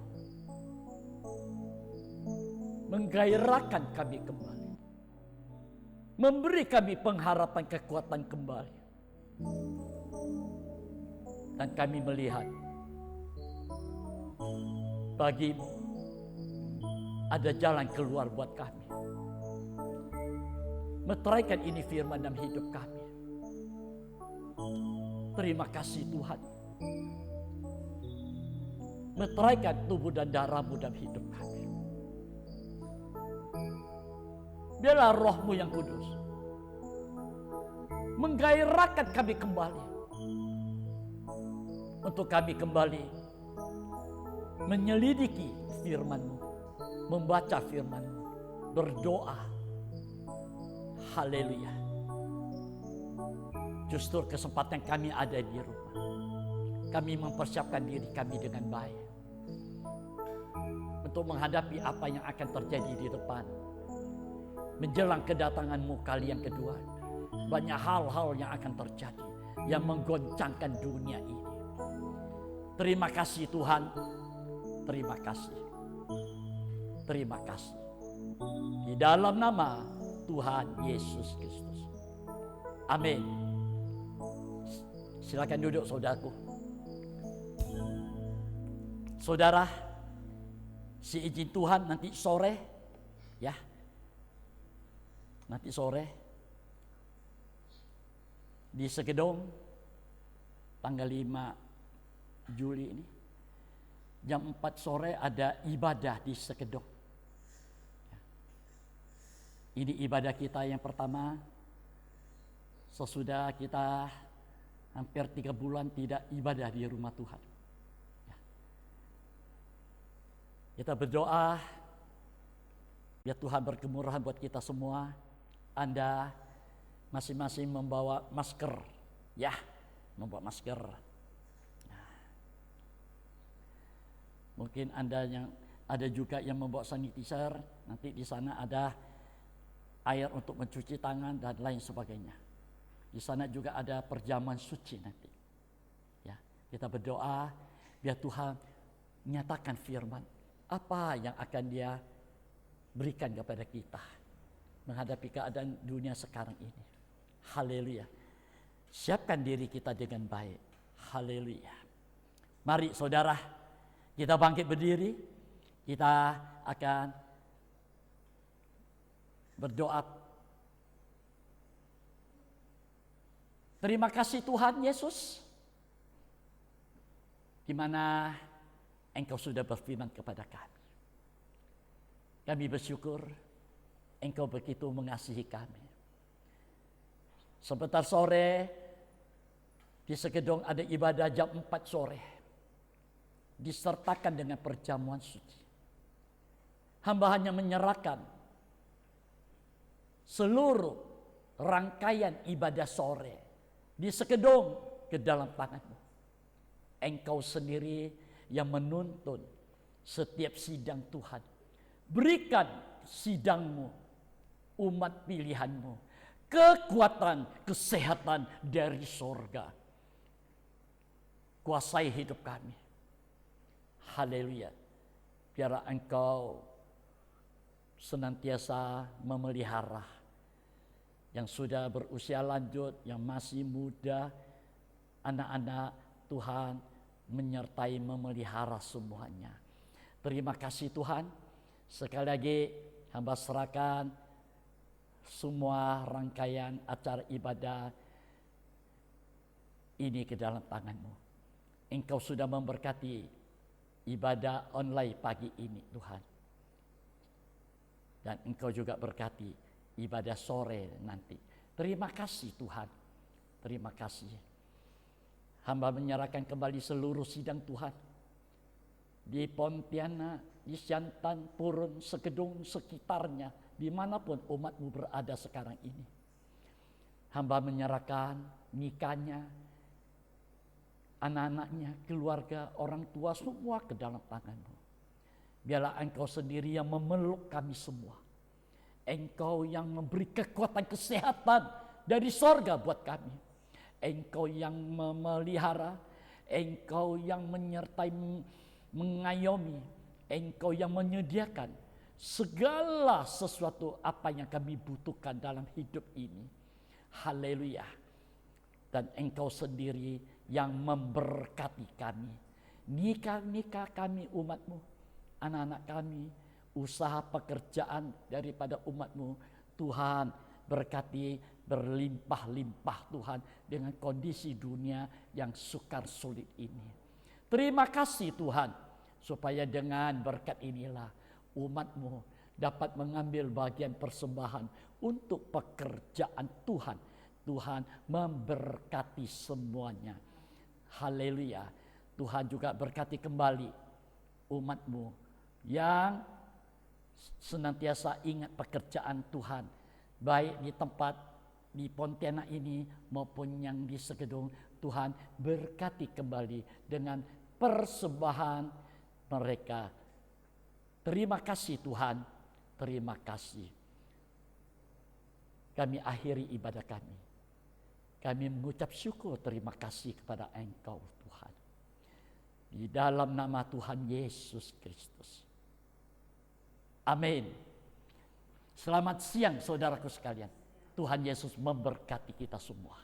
menggairahkan kami kembali, memberi kami pengharapan kekuatan kembali. Dan kami melihat bagi-Mu ada jalan keluar buat kami. Meteraikan ini firman dalam hidup kami. Terima kasih Tuhan. Meteraikan tubuh dan darah-Mu dalam hidup kami. Biarlah Roh-Mu yang kudus menggairahkan kami kembali, untuk kami kembali menyelidiki firman-Mu, membaca firman-Mu, berdoa. Haleluya. Justru kesempatan kami ada di rumah. Kami mempersiapkan diri kami dengan baik untuk menghadapi apa yang akan terjadi di depan. Menjelang kedatangan-Mu kali yang kedua, banyak hal-hal yang akan terjadi yang menggoncangkan dunia ini. Terima kasih Tuhan. Terima kasih. Terima kasih. Di dalam nama Tuhan Yesus Kristus. Amin. Silakan duduk saudaraku. Saudara, si izin Tuhan nanti sore, ya. Nanti sore di Sekedong tanggal 5 Juli ini jam 4 sore ada ibadah di Sekedong. Ini ibadah kita yang pertama sesudah kita hampir 3 bulan tidak ibadah di rumah Tuhan. Ya. Kita berdoa biar Tuhan berkemurahan buat kita semua. Anda masing-masing membawa masker, ya, membawa masker. Nah. Mungkin Anda yang ada juga yang membawa sanitizer, nanti di sana ada air untuk mencuci tangan dan lain sebagainya. Di sana juga ada perjamuan suci nanti. Ya, kita berdoa biar Tuhan nyatakan firman apa yang akan Dia berikan kepada kita menghadapi keadaan dunia sekarang ini. Haleluya. Siapkan diri kita dengan baik. Haleluya. Mari saudara, kita bangkit berdiri. Kita akan berdoa. Terima kasih Tuhan Yesus, di mana Engkau sudah berfirman kepada kami. Kami bersyukur Engkau begitu mengasihi kami. Sebentar sore di Sekedong ada ibadah jam 4 sore, disertakan dengan perjamuan suci. Hamba hanya menyerahkan seluruh rangkaian ibadah sore di Sekedong ke dalam tangan-Mu. Engkau sendiri yang menuntun setiap sidang Tuhan. Berikan sidang-Mu, umat pilihan-Mu, kekuatan, kesehatan dari sorga. Kuasai hidup kami. Haleluya. Biar Engkau senantiasa memelihara yang sudah berusia lanjut, yang masih muda, anak-anak Tuhan menyertai memelihara semuanya. Terima kasih Tuhan. Sekali lagi hamba serahkan semua rangkaian acara ibadah ini ke dalam tangan-Mu. Engkau sudah memberkati ibadah online pagi ini Tuhan. Dan Engkau juga berkati ibadah sore nanti. Terima kasih Tuhan. Terima kasih. Hamba menyerahkan kembali seluruh sidang Tuhan. Di Pontianak, di Siantan, Purun, Sekedung, sekitarnya. Dimanapun umat-Mu berada sekarang ini. Hamba menyerahkan nikahnya, anak-anaknya, keluarga, orang tua semua ke dalam tangan-Mu. Biarlah Engkau sendiri yang memeluk kami semua. Engkau yang memberi kekuatan kesehatan dari sorga buat kami. Engkau yang memelihara, Engkau yang menyertai, mengayomi, Engkau yang menyediakan segala sesuatu apa yang kami butuhkan dalam hidup ini. Haleluya. Dan Engkau sendiri yang memberkati kami. Nikah-nikah kami umat-Mu, anak-anak kami, usaha pekerjaan daripada umat-Mu, Tuhan berkati berlimpah-limpah Tuhan dengan kondisi dunia yang sukar sulit ini. Terima kasih Tuhan, supaya dengan berkat inilah umat-Mu dapat mengambil bagian persembahan untuk pekerjaan Tuhan. Tuhan memberkati semuanya. Haleluya. Tuhan juga berkati kembali umat-Mu yang senantiasa ingat pekerjaan Tuhan, baik di tempat di Pontianak ini maupun yang di Sekedung. Tuhan berkati kembali dengan persembahan mereka. Terima kasih Tuhan, terima kasih. Kami akhiri ibadah kami. Kami mengucap syukur terima kasih kepada Engkau Tuhan. Di dalam nama Tuhan Yesus Kristus. Amin. Selamat siang saudaraku sekalian. Tuhan Yesus memberkati kita semua.